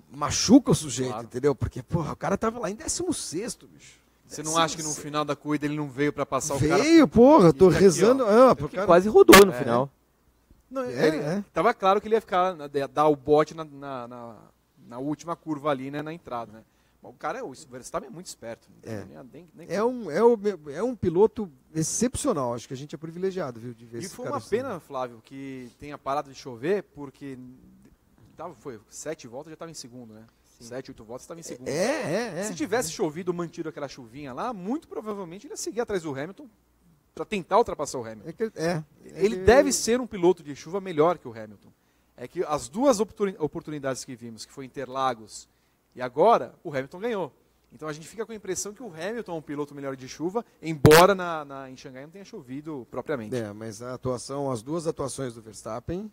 machuca o sujeito, entendeu? Porque, porra, o cara tava lá em 16º, bicho. Você não acha que no final da corrida ele não veio para passar o cara? Veio, porra, tô aqui, rezando. que quase rodou no final. Não, tava claro que ele ia ficar, dar o bote na última curva ali, né, na entrada, né? O cara, o Verstappen é muito esperto. É um piloto excepcional. Acho que a gente é privilegiado, viu, de ver esse E foi cara uma pena, Flávio, que tenha parado de chover, porque foi 7 voltas, já estava em segundo, né? 7, 8 voltas, estava em segundo. Se tivesse chovido, mantido aquela chuvinha lá, muito provavelmente ele ia seguir atrás do Hamilton para tentar ultrapassar o Hamilton. Ele deve ser um piloto de chuva melhor que o Hamilton. É que as duas oportunidades que vimos, que foi Interlagos e agora, o Hamilton ganhou. Então a gente fica com a impressão que o Hamilton é um piloto melhor de chuva, embora em Xangai não tenha chovido propriamente. Mas as duas atuações do Verstappen,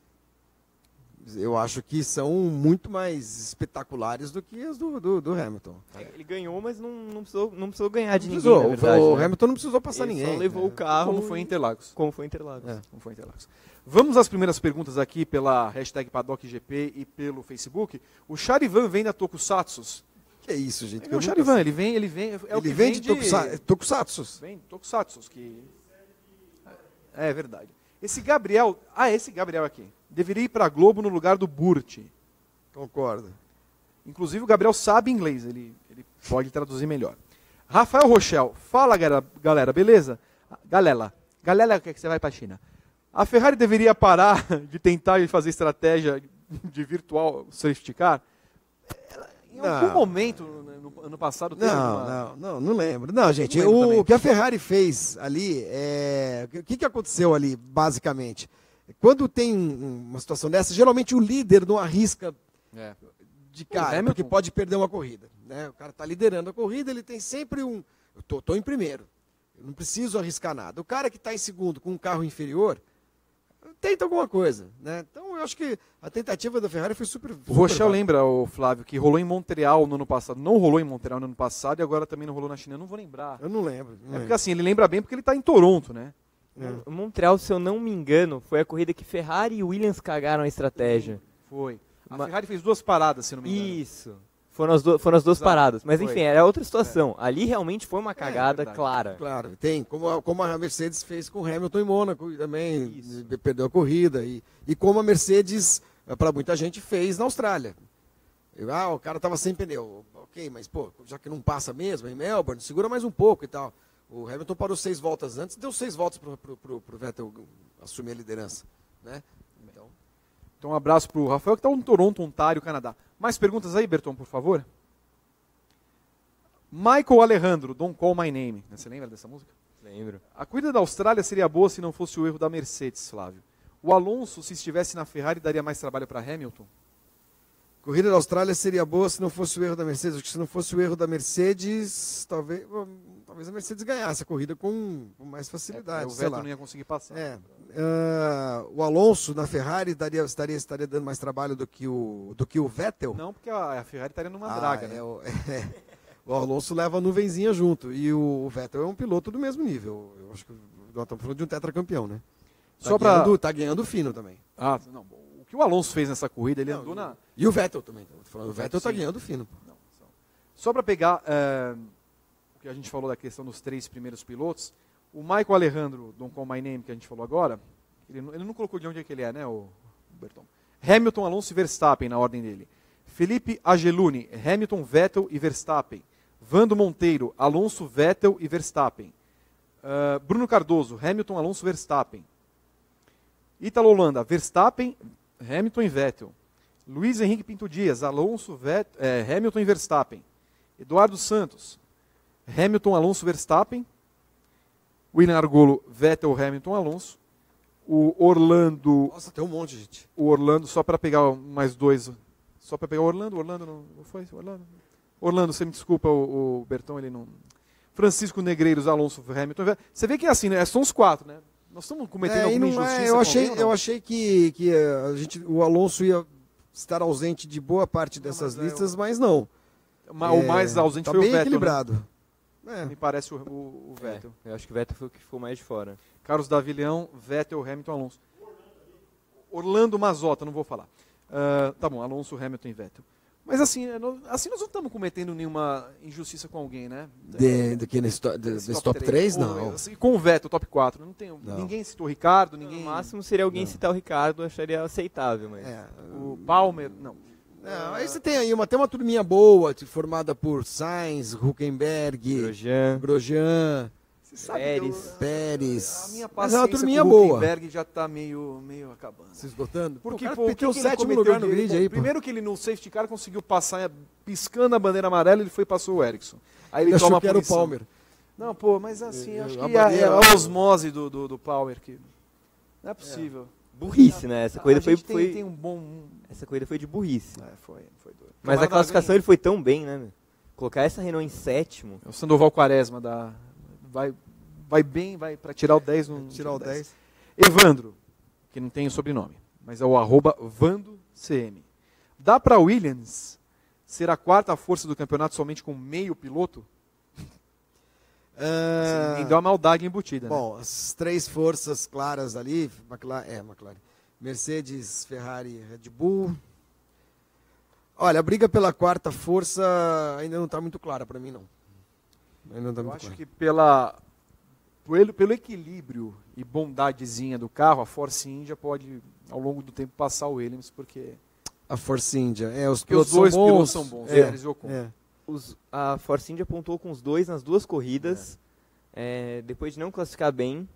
eu acho que são muito mais espetaculares do que as do Hamilton. Ele ganhou, mas não precisou ganhar de ninguém, Precisou, na verdade, o né? Hamilton não precisou passar Ele ninguém. só levou o carro. Como foi em Interlagos. Como foi em Interlagos. Como foi em Interlagos. Vamos às primeiras perguntas aqui pela hashtag PaddockGP e pelo Facebook. O Charivan vem da Tokusatsu. Que é isso, gente? É o Charivan, ele vem. Ele vem de Tokusatsu. Vem de Tokusatsu, que... É verdade. Esse Gabriel aqui, deveria ir para a Globo no lugar do Burt. Concordo. Inclusive o Gabriel sabe inglês, ele pode traduzir melhor. Rafael Rochel, fala galera, beleza? Galera, que você vai para a China. A Ferrari deveria parar de tentar fazer estratégia de virtual safety car? Em algum momento, no ano passado... Não lembro. Não, gente, o que a Ferrari fez ali, o que aconteceu ali, basicamente? Quando tem uma situação dessa, geralmente o líder não arrisca de cara, porque pode perder uma corrida. Né? O cara está liderando a corrida, ele tem sempre eu tô em primeiro, eu não preciso arriscar nada. O cara que está em segundo com um carro inferior, tenta alguma coisa, né? Então eu acho que a tentativa da Ferrari foi super o Rochel lembra, o Flávio, que rolou em Montreal no ano passado. Não rolou em Montreal no ano passado e agora também não rolou na China. Eu não vou lembrar. Eu não lembro. Porque assim, ele lembra bem porque ele está em Toronto, né? Montreal, se eu não me engano, foi a corrida que Ferrari e Williams cagaram a estratégia. Foi. A Ferrari fez 2 paradas, se não me engano. Isso. Foram as duas paradas. Mas enfim, era outra situação. Ali realmente foi uma cagada clara. Claro, tem. Como a Mercedes fez com o Hamilton em Mônaco também, perdeu a corrida. E como a Mercedes, para muita gente, fez na Austrália. O cara estava sem pneu. Ok, mas pô, já que não passa mesmo em Melbourne, segura mais um pouco e tal. O Hamilton parou 6 voltas antes, deu 6 voltas pro Vettel assumir a liderança. Né? Então um abraço para o Rafael, que está em Toronto, Ontário, Canadá. Mais perguntas aí, Berton, por favor? Michael Alejandro, Don't Call My Name. Você lembra dessa música? Lembro. A corrida da Austrália seria boa se não fosse o erro da Mercedes, Flávio. O Alonso, se estivesse na Ferrari, daria mais trabalho para Hamilton? A corrida da Austrália seria boa se não fosse o erro da Mercedes. Acho que se não fosse o erro da Mercedes, talvez a Mercedes ganhasse a corrida com mais facilidade. O Vettel não ia conseguir passar. O Alonso na Ferrari estaria dando mais trabalho do que o Vettel? Não, porque a Ferrari estaria numa draga. Né? O Alonso leva a nuvenzinha junto. E o Vettel é um piloto do mesmo nível. Eu acho que nós estamos falando de um tetracampeão, né? Tá ganhando fino também. Ah, não. O que o Alonso fez nessa corrida, ele andou na... E o Vettel também. O Vettel tá ganhando fino. Não, só para pegar o que a gente falou da questão dos 3 primeiros pilotos, o Michael Alejandro, Don't Call My Name, que a gente falou agora, ele não colocou de onde é que ele é, né, o Berton? Hamilton, Alonso e Verstappen na ordem dele. Felipe Angeluni, Hamilton, Vettel e Verstappen. Vando Monteiro, Alonso, Vettel e Verstappen. Bruno Cardoso, Hamilton, Alonso, Verstappen. Ítalo Holanda, Verstappen, Hamilton e Vettel. Luiz Henrique Pinto Dias, Alonso, Hamilton e Verstappen. Eduardo Santos, Hamilton, Alonso, Verstappen. William Argolo, Vettel, Hamilton, Alonso. O Orlando... Nossa, tem um monte, gente. O Orlando, só para pegar mais 2. Só para pegar o Orlando. Orlando não foi? Orlando, você me desculpa, o Berton, ele não... Francisco Negreiros, Alonso, Hamilton. Você vê que é assim, né? São os 4, né? Nós estamos cometendo alguma injustiça. Eu achei que o Alonso ia estar ausente de boa parte dessas listas, mas não. O mais ausente foi o Vettel. Bem equilibrado. Né? Me parece o Vettel. Eu acho que o Vettel foi o que ficou mais de fora. Carlos Davilhão, Vettel, Hamilton, Alonso. Orlando Mazota, não vou falar. Tá bom, Alonso, Hamilton e Vettel. Mas assim nós não estamos cometendo nenhuma injustiça com alguém, né? Desse top 3, não. Assim, com o Vettel, top 4. Ninguém citou o Ricardo, ninguém... No máximo seria alguém citar o Ricardo, eu acharia aceitável. Mas... O Palmer, não. Aí você tem aí uma turminha boa, formada por Sainz, Hülkenberg, Grosjean, Pérez. A minha paciência com o Hülkenberg já está meio acabando. Se esgotando? Porque o sétimo lugar no grid aí. Primeiro que ele no safety car conseguiu passar, piscando a bandeira amarela, ele passou o Ericsson. Aí ele toma a posição. Era o Palmer. Não, mas assim, acho que é a osmose do Palmer que não é possível. Burrice, né? Essa corrida foi tem um bom... Essa corrida foi de burrice. Foi doido. Mas a classificação ele foi tão bem, né? Colocar essa Renault em 7º. É o Sandoval Quaresma vai bem, vai para tirar o 10 no tirar o 10. Evandro, que não tem o sobrenome, mas é o @VandoCM. Dá para Williams ser a 4ª força do campeonato somente com meio piloto? Assim, deu uma maldade embutida. Bom, as 3 forças claras ali, McLaren. Mercedes, Ferrari, Red Bull. Olha, a briga pela 4ª força ainda não está muito clara para mim, não. Eu acho que pelo equilíbrio e bondadezinha do carro, a Force India pode, ao longo do tempo, passar o Williams, porque... A Force India, os dois pilotos são bons. A Force India pontuou com os 2 nas 2 corridas, depois de não classificar bem,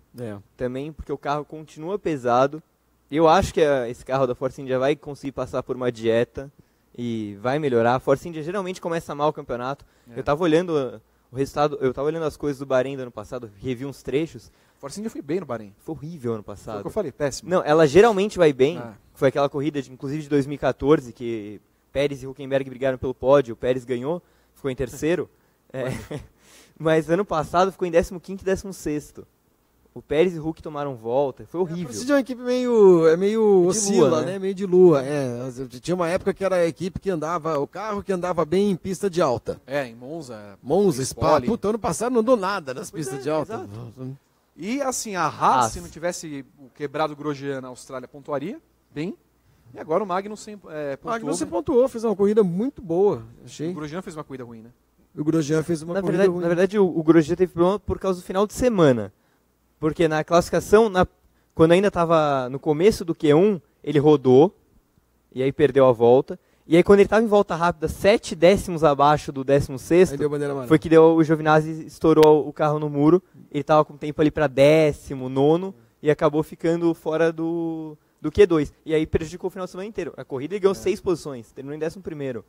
também porque o carro continua pesado. Eu acho que esse carro da Force India vai conseguir passar por uma dieta e vai melhorar. A Force India geralmente começa mal o campeonato. Eu estava olhando o resultado, eu estava olhando as coisas do Bahrein do ano passado, revi uns trechos. A Force India foi bem no Bahrein. Foi horrível ano passado. Foi o que eu falei, péssimo. Não, ela geralmente vai bem. Foi aquela corrida, inclusive de 2014, que Pérez e Hülkenberg brigaram pelo pódio. O Pérez ganhou, ficou em 3º. Mas ano passado ficou em 15º e 16º. O Pérez e o Hulk tomaram volta, foi horrível. Precisa de uma equipe meio oscila, né? Meio de lua. Tinha uma época que era a equipe que andava, o carro que andava bem em pista de alta. Em Monza. Spa. Puta, ano passado não andou nada nas pistas de alta. Exato. E assim, a Haas, se não tivesse quebrado o Grosjean na Austrália, pontuaria bem. E agora o Magnussen pontuou. Magnussen pontuou, fez uma corrida muito boa, achei. O Grosjean fez uma corrida ruim, né? O Grosjean fez uma corrida ruim. Na verdade, o Grosjean teve problema por causa do final de semana. Porque na classificação, quando ainda estava no começo do Q1, ele rodou, e aí perdeu a volta. E aí quando ele estava em volta rápida, 7 décimos abaixo do 16º, foi que o Giovinazzi estourou o carro no muro. Ele estava com tempo ali para 19º, e acabou ficando fora do Q2. E aí prejudicou o final de semana inteiro. A corrida ele ganhou 6 posições, terminou em 11º.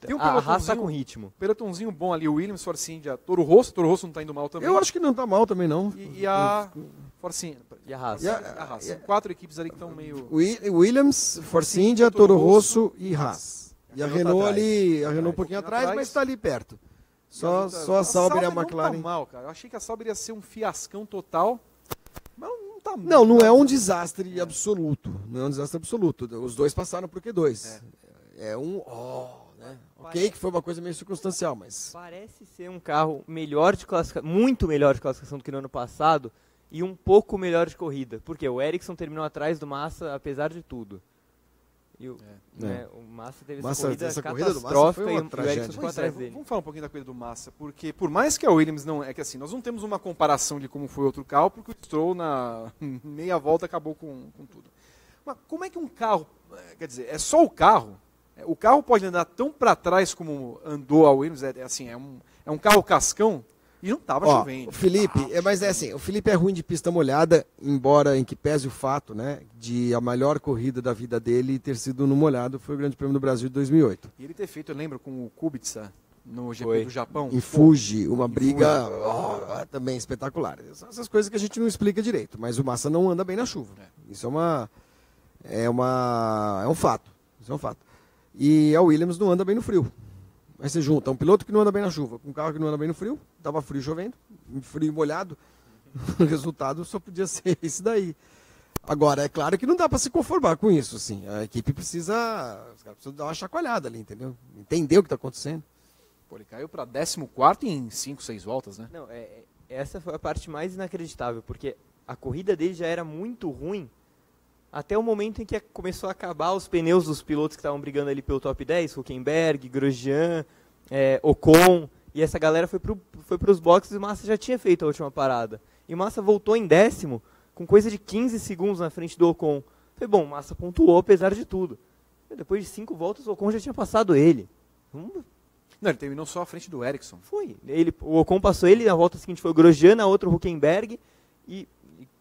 Tem um a Haas tá com ritmo. Pelotãozinho bom ali, o Williams, Force India, Toro Rosso não está indo mal também. Eu acho que não está mal também, não. E a Force India. E a Haas. São 4 equipes ali que estão meio... Williams, Force India, Toro Rosso e Haas. E a Renault ali, a Renault um pouquinho atrás, mas está ali perto. Só a Sauber e a McLaren. Não tá mal, cara. Eu achei que a Sauber ia ser um fiascão total. Mas não tá mal. Não é um desastre absoluto. Não é um desastre absoluto. Os 2 passaram por Q2. É um... né? Ok, que foi uma coisa meio circunstancial, mas... Parece ser um carro melhor de classificação, muito melhor de classificação do que no ano passado, e um pouco melhor de corrida. Porque o Ericsson terminou atrás do Massa, apesar de tudo. E o Massa teve essa corrida catastrófica e o Ericsson ficou atrás dele. Vamos falar um pouquinho da corrida do Massa, porque por mais que a Williams não... É que assim, nós não temos uma comparação de como foi outro carro, porque o Stroll na meia volta acabou com tudo. Mas como é que um carro... Quer dizer, é só o carro? O carro pode andar tão para trás como andou a Williams, é um carro cascão, e não estava chovendo. O Felipe, mas é assim, o Felipe é ruim de pista molhada, embora em que pese o fato, né, de a melhor corrida da vida dele ter sido no molhado, foi o Grande Prêmio do Brasil de 2008. E ele ter feito, eu lembro, com o Kubica no GP do Japão. Em Fuji, uma briga também espetacular. São essas coisas que a gente não explica direito, mas o Massa não anda bem na chuva. Isso é um fato. Isso é um fato. E a Williams não anda bem no frio. Aí você junta um piloto que não anda bem na chuva, com um carro que não anda bem no frio, estava frio chovendo, frio e molhado, o resultado só podia ser esse daí. Agora, é claro que não dá para se conformar com isso, assim. A equipe precisa, os caras precisam dar uma chacoalhada ali, entendeu? Entender o que está acontecendo. Pô, ele caiu para 14º em 5, 6 voltas, né? Não, essa foi a parte mais inacreditável, porque a corrida dele já era muito ruim, até o momento em que começou a acabar os pneus dos pilotos que estavam brigando ali pelo top 10, Hülkenberg, Grosjean, Ocon, e essa galera foi para os boxes e o Massa já tinha feito a última parada. E o Massa voltou em 10º, com coisa de 15 segundos na frente do Ocon. Foi bom, o Massa pontuou apesar de tudo. E depois de 5 voltas o Ocon já tinha passado ele. Não, ele terminou só à frente do Ericsson. Foi. O Ocon passou ele, na volta seguinte foi o Grosjean, na outra o Hülkenberg, e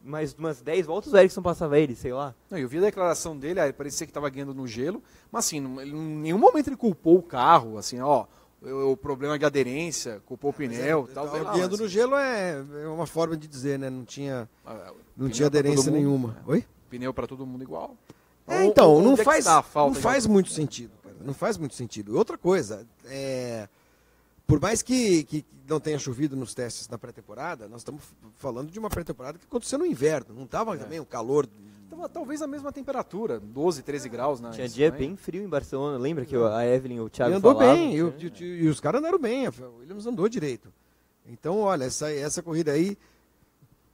mais umas 10 voltas o Ericsson passava ele, sei lá. Não, eu vi a declaração dele, parecia que estava ganhando no gelo, mas assim, em nenhum momento ele culpou o carro, assim, o problema de aderência, culpou o pneu, tal. Guiando no gelo é uma forma de dizer, né? Não tinha aderência nenhuma. Oi? Pneu para todo mundo igual. Então, não faz muito sentido, cara. Não faz muito sentido. Outra coisa, por mais que não tenha chovido nos testes na pré-temporada, nós estamos falando de uma pré-temporada que aconteceu no inverno. Não estava também o calor. Tava talvez a mesma temperatura, 12, 13 graus. Tinha dia bem frio em Barcelona. Lembra que a Evelyn e o Thiago andou falavam? Bem, e os caras andaram bem. O Williams andou direito. Então, olha, essa corrida aí,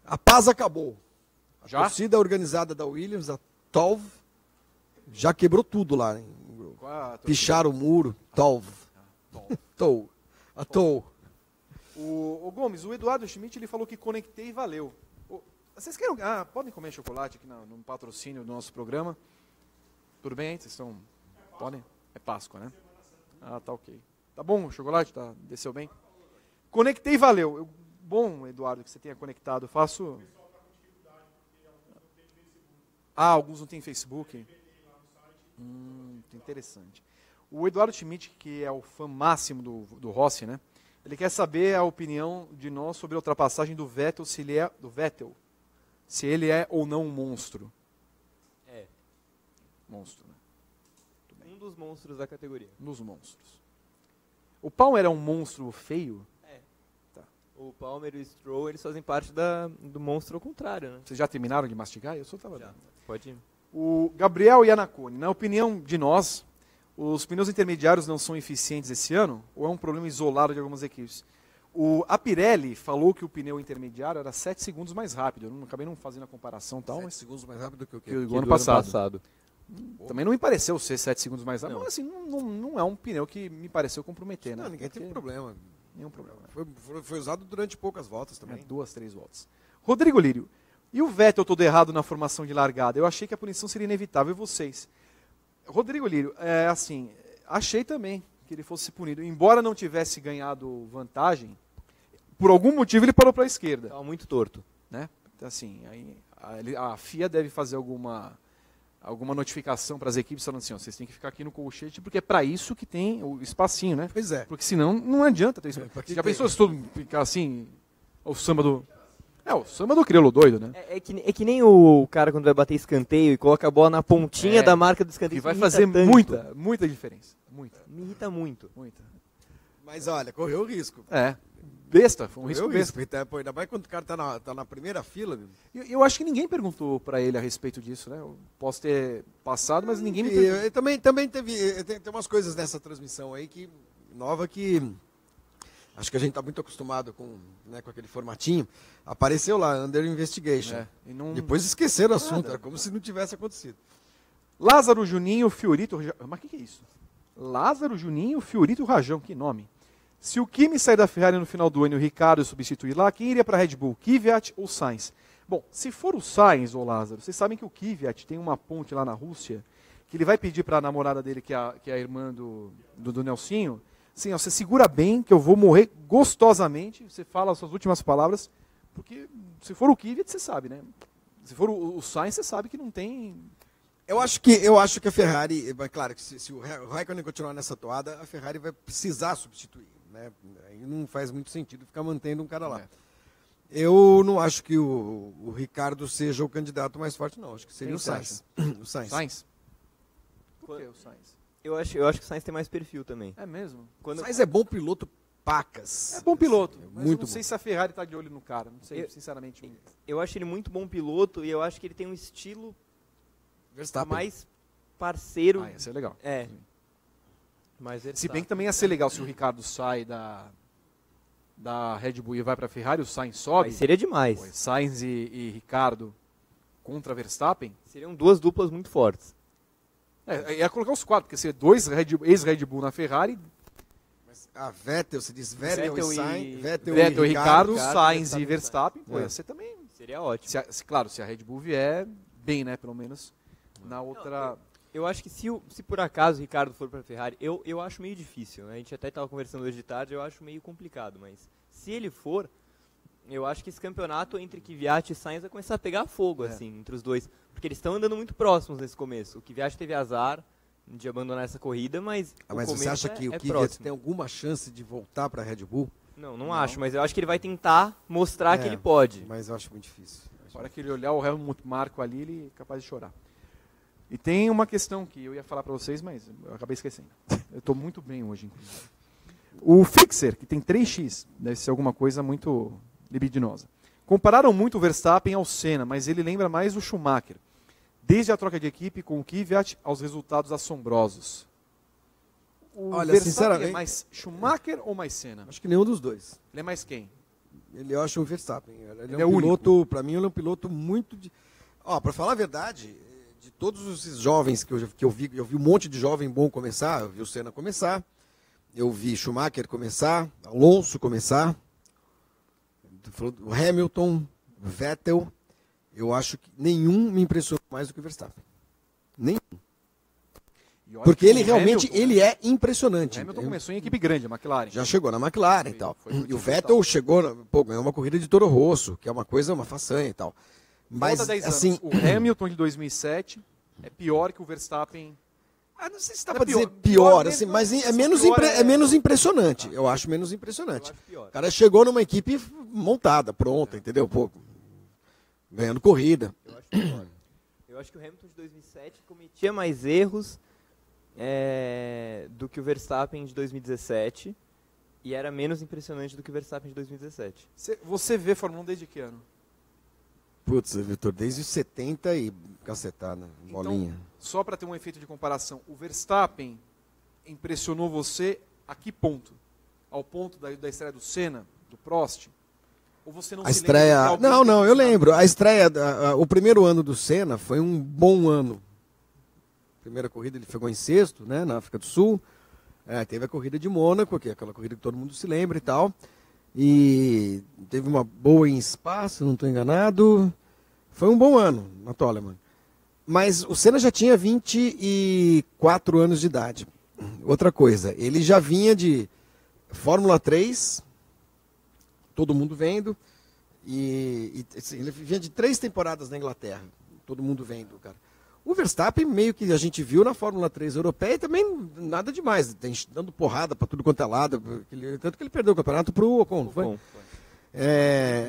a paz acabou. A torcida organizada da Williams, a Tolv, já quebrou tudo lá. Picharam o muro. Tolv. O Gomes, o Eduardo Schmidt, ele falou que conectei e valeu. Vocês querem... podem comer chocolate aqui no patrocínio do nosso programa? Tudo bem? Vocês estão... Podem? É Páscoa, né? Tá ok. Tá bom o chocolate? Desceu bem? Conectei e valeu. Bom, Eduardo, que você tenha conectado. Eu faço... alguns não têm Facebook. Interessante. O Eduardo Schmidt, que é o fã máximo do Rossi, né? Ele quer saber a opinião de nós sobre a ultrapassagem do Vettel, se ele é ou não um monstro. Monstro, né? Um dos monstros da categoria. Um dos monstros. O Palmer é um monstro feio? Tá. O Palmer e o Stroll, eles fazem parte do monstro ao contrário, né? Vocês já terminaram de mastigar? Eu só estava dando. Pode ir. O Gabriel Iannacone, na opinião de nós, os pneus intermediários não são eficientes esse ano? Ou é um problema isolado de algumas equipes? A Pirelli falou que o pneu intermediário era 7 segundos mais rápido. Eu acabei não fazendo a comparação. 7 segundos mais rápido que o quê? Que o ano passado. Também não me pareceu ser 7 segundos mais rápido. Mas assim, não é um pneu que me pareceu comprometer. Não, ninguém teve problema. Nenhum problema. Né? Foi usado durante poucas voltas também. 2, 3 voltas. Rodrigo Lírio. E o Vettel todo errado na formação de largada? Eu achei que a punição seria inevitável. E vocês? Rodrigo Lírio, achei também que ele fosse punido. Embora não tivesse ganhado vantagem, por algum motivo ele parou para a esquerda. Estava muito torto. Né? Então, assim, a FIA deve fazer alguma notificação para as equipes falando assim, vocês têm que ficar aqui no colchete, porque é para isso que tem o espacinho, né? Pois é. Porque senão não adianta ter isso. Já pensou se todo ficar assim, o samba do crioulo doido, né? É que nem o cara quando vai bater escanteio e coloca a bola na pontinha da marca do escanteio. Que vai fazer muita diferença. Me irrita muito. Mas olha, correu o risco. Besta, foi um risco besta. Ainda mais quando o cara tá na primeira fila. Eu acho que ninguém perguntou para ele a respeito disso, né? Eu posso ter passado, mas ninguém me perguntou. Também tem umas coisas nessa transmissão aí nova que Acho que a gente está muito acostumado com, né, com aquele formatinho. Apareceu lá, Under Investigation. E não... Depois esqueceram o assunto, era como se não tivesse acontecido. Lázaro Juninho, Fiorito... Mas o que é isso? Lázaro Juninho, Fiorito Rajão, que nome. Se o Kimi sair da Ferrari no final do ano e o Ricardo substituir lá, quem iria para a Red Bull? Kvyat ou Sainz? Bom, se for o Sainz, ô Lázaro, vocês sabem que o Kvyat tem uma ponte lá na Rússia, que ele vai pedir para a namorada dele, que é a irmã do Nelsinho, assim, ó, você segura bem, que eu vou morrer gostosamente, você fala as suas últimas palavras, porque se for o Kvyat, você sabe, né? Se for o Sainz, você sabe que não tem... Eu acho que a Ferrari, claro, que se o Raikkonen continuar nessa toada, a Ferrari vai precisar substituir, né? Aí não faz muito sentido ficar mantendo um cara lá. Eu não acho que o Ricardo seja o candidato mais forte, não. Acho que seria o Sainz. O Sainz. Sainz? Por que o Sainz? Eu acho que o Sainz tem mais perfil também. É mesmo? O Sainz é bom piloto pacas. É bom piloto, mas muito eu não sei se a Ferrari está de olho no cara. Não sei, sinceramente. Eu acho ele muito bom piloto e eu acho que ele tem um estilo Verstappen. mais parceiro. Ia ser legal. É. Mais Se bem que também ia ser legal se o Ricardo sai da Red Bull e vai para a Ferrari, o Sainz sobe. Aí seria demais. Pô, Sainz e Ricardo contra Verstappen. Seriam duas duplas muito fortes. Ia colocar os quatro, porque ser dois ex-Red Bull na Ferrari. A Vettel, você diz Vettel e Sainz, Vettel e Ricardo, Sainz e Verstappen. Verstappen. Ia ser também. Seria ótimo. Claro, se a Red Bull vier bem, né? Pelo menos na outra. Eu acho que se por acaso o Ricardo for para a Ferrari, eu acho meio difícil, né? A gente até estava conversando hoje de tarde, eu acho meio complicado, mas se ele for, eu acho que esse campeonato entre Kvyat e Sainz vai começar a pegar fogo, assim, entre os dois. Porque eles estão andando muito próximos nesse começo. O Kvyat teve azar de abandonar essa corrida, mas o mas começo você acha que o Kvyat próximo. tem alguma chance de voltar para a Red Bull? Não acho, mas eu acho que ele vai tentar mostrar que ele pode. Mas eu acho muito difícil. Na hora que ele olhar o Helmut Marko ali, ele é capaz de chorar. E tem uma questão que eu ia falar para vocês, mas eu acabei esquecendo. Eu estou muito bem hoje, inclusive. O Fixer, que tem 3x, deve ser alguma coisa muito libidinosa. Compararam muito o Verstappen ao Senna, mas ele lembra mais o Schumacher. Desde a troca de equipe com o Kvyat aos resultados assombrosos. Olha, Verstappen sinceramente, é mais Schumacher ou mais Senna? Acho que nenhum dos dois. Ele é mais quem? Eu acho o Verstappen. Ele é é um único. piloto, para mim, ele é um piloto muito... para falar a verdade, de todos esses jovens que eu vi um monte de jovem bom começar, eu vi o Senna começar, eu vi Schumacher começar, Alonso começar, o Hamilton, Vettel, eu acho que nenhum me impressionou mais do que o Verstappen. Nenhum. Porque ele realmente ele é impressionante. O Hamilton começou em equipe grande, a McLaren. Já chegou na McLaren e tal. Foi E o Vettel chegou, ganhou uma corrida de Toro Rosso, que é uma coisa, uma façanha e tal. Mas, Volta 10 assim, anos. O Hamilton de 2007 é pior que o Verstappen. Não sei se dá para dizer pior, assim, mas é menos impressionante. Eu acho menos impressionante. O cara chegou numa equipe montada, pronta, entendeu? Pô, ganhando corrida. Eu acho que o Hamilton de 2007 cometia mais erros do que o Verstappen de 2017 e era menos impressionante do que o Verstappen de 2017. Você vê Fórmula 1 desde que ano? Putz, Vitor, desde os 70 e cacetada, bolinha. Então, só para ter um efeito de comparação, o Verstappen impressionou você a que ponto? Ao ponto da estreia do Senna, do Prost? Ou você não a se estreia... lembra? Não, eu lembro. A estreia, o primeiro ano do Senna foi um bom ano. Primeira corrida ele ficou em sexto, né, na África do Sul. Teve a corrida de Mônaco, que é aquela corrida que todo mundo se lembra e tal. E teve uma boa em Spa, se não estou enganado. Foi um bom ano na Toleman. Mas o Senna já tinha 24 anos de idade. Outra coisa, ele já vinha de Fórmula 3, todo mundo vendo, e assim, ele vinha de 3 temporadas na Inglaterra, todo mundo vendo, cara. O Verstappen, meio que a gente viu na Fórmula 3 europeia, também nada demais, dando porrada para tudo quanto é lado, tanto que ele perdeu o campeonato para o Ocon, não foi?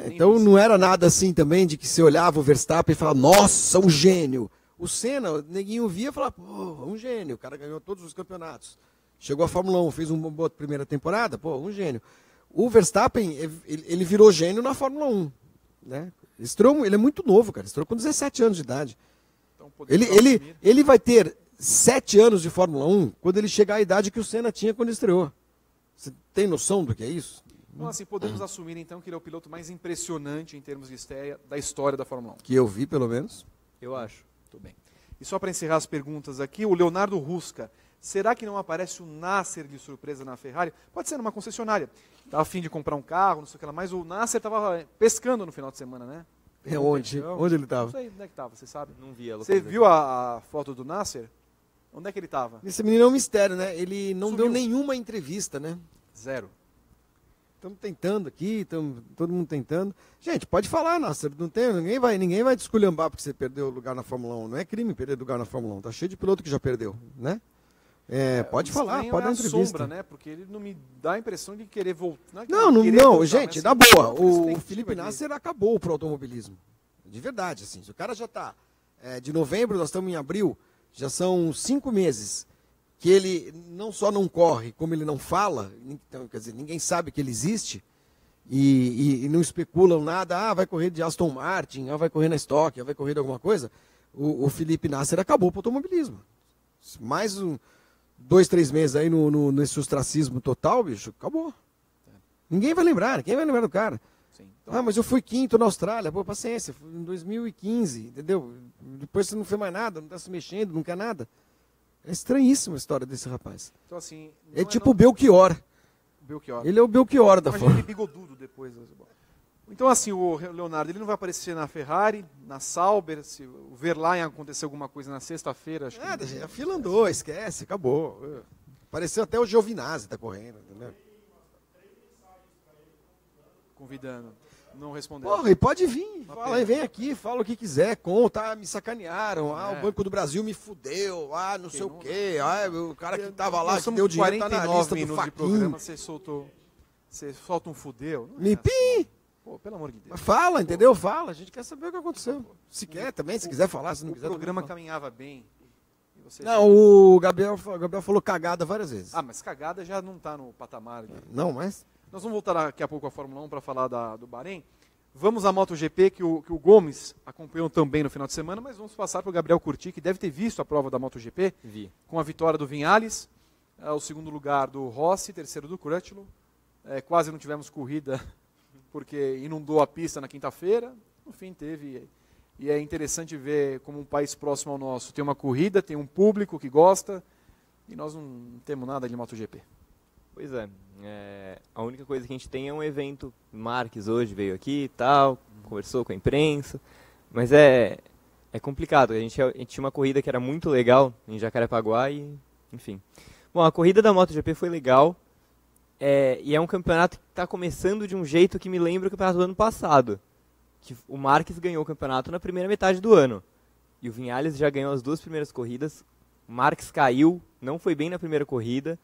Então não era nada assim também de que você olhava o Verstappen e falava, nossa, um gênio. O Senna, o neguinho via e falava, pô, um gênio, o cara ganhou todos os campeonatos. Chegou à Fórmula 1, fez uma boa primeira temporada, pô, um gênio. O Verstappen, ele virou gênio na Fórmula 1. Né? Ele é muito novo, cara, estreou com 17 anos de idade. Então, ele vai ter 7 anos de Fórmula 1 quando ele chegar à idade que o Senna tinha quando estreou. Você tem noção do que é isso? Então, assim, podemos assumir, então, que ele é o piloto mais impressionante em termos de estreia da história da Fórmula 1. Que eu vi, pelo menos. Eu acho. Muito bem. E só para encerrar as perguntas aqui, o Leonardo Rusca. Será que não aparece o Nasser de surpresa na Ferrari? Pode ser numa concessionária. Estava a fim de comprar um carro, não sei o que lá, mas o Nasser estava pescando no final de semana, né? É onde? Onde ele estava? Não sei onde é que estava, você sabe? Não vi a Você localização. viu a foto do Nasser? Onde é que ele estava? Esse menino é um mistério, né? Ele não Sumiu. deu nenhuma entrevista, né? Zero. Estamos tentando aqui, todo mundo tentando. Gente, pode falar, nossa, não tem, ninguém vai te esculhambar porque você perdeu o lugar na Fórmula 1. Não é crime perder lugar na Fórmula 1. Tá cheio de piloto que já perdeu, né? Pode falar, Estranho pode dar é a entrevista. sombra, né? Porque ele não me dá a impressão de querer voltar. Não, gente, na boa. O Felipe Nasser Nasser acabou pro automobilismo. De verdade, assim. Se o cara já está de novembro, nós estamos em abril, já são 5 meses que ele não só não corre, como ele não fala, então, quer dizer, ninguém sabe que ele existe e não especulam nada, vai correr de Aston Martin, vai correr na Stock, vai correr de alguma coisa. O Felipe Nasser acabou pro automobilismo. Mais 2, 3 meses aí nesse ostracismo total, bicho, acabou. Ninguém vai lembrar do cara. Sim, então, Mas eu fui quinto na Austrália, pô, paciência, fui em 2015, entendeu? Depois você não fez mais nada, não está se mexendo, não quer nada. É estranhíssima a história desse rapaz. então, assim, É tipo o Belchior. Belchior. Ele é o Belchior da Imagina ele Fórmula. bigodudo depois. Então, assim, o Leonardo, ele não vai aparecer na Ferrari, na Sauber, se o Verlaine acontecer alguma coisa na sexta-feira, acho que... Nada, gente, a fila andou, esquece, acabou. Apareceu até o Giovinazzi, tá correndo, entendeu? Convidando. Não respondeu. Porra, e pode vir, Uma fala pena. aí, vem aqui, fala o que quiser, conta, me sacanearam, É. o Banco do Brasil me fudeu, não sei o não- quê, o cara que tava lá, Nós que estamos deu com dinheiro, tá na 49 lista do minutos de Faquin. programa, você solta um fudeu. Não é Me assim. pim! Pô, pelo amor de Deus. Mas fala, entendeu? Fala, a gente quer saber o que aconteceu. Se quer também, se quiser falar, se não O quiser. programa também caminhava bem. E você... fala. Não, o Gabriel falou cagada várias vezes. Mas cagada já não está no patamar. Não, mas... Nós vamos voltar daqui a pouco à Fórmula 1 para falar do Bahrein. Vamos à MotoGP, que o Gomes acompanhou também no final de semana, mas vamos passar para o Gabriel Curti, que deve ter visto a prova da MotoGP, Vi. com a vitória do Vinhales, o segundo lugar do Rossi, terceiro do Crutchlow. Quase não tivemos corrida, porque inundou a pista na quinta-feira. No fim teve, e é interessante ver como um país próximo ao nosso tem uma corrida, tem um público que gosta, e nós não temos nada de MotoGP. Pois é. A única coisa que a gente tem é um evento. Marques hoje veio aqui e tal, conversou com a imprensa, mas é complicado. A gente tinha uma corrida que era muito legal em Jacarepaguá e, enfim. Bom, a corrida da MotoGP foi legal, e é um campeonato que está começando de um jeito que me lembra o campeonato do ano passado. Que o Marques ganhou o campeonato na primeira metade do ano, e o Vinhales já ganhou as 2 primeiras corridas. O Marques caiu, não foi bem na primeira corrida,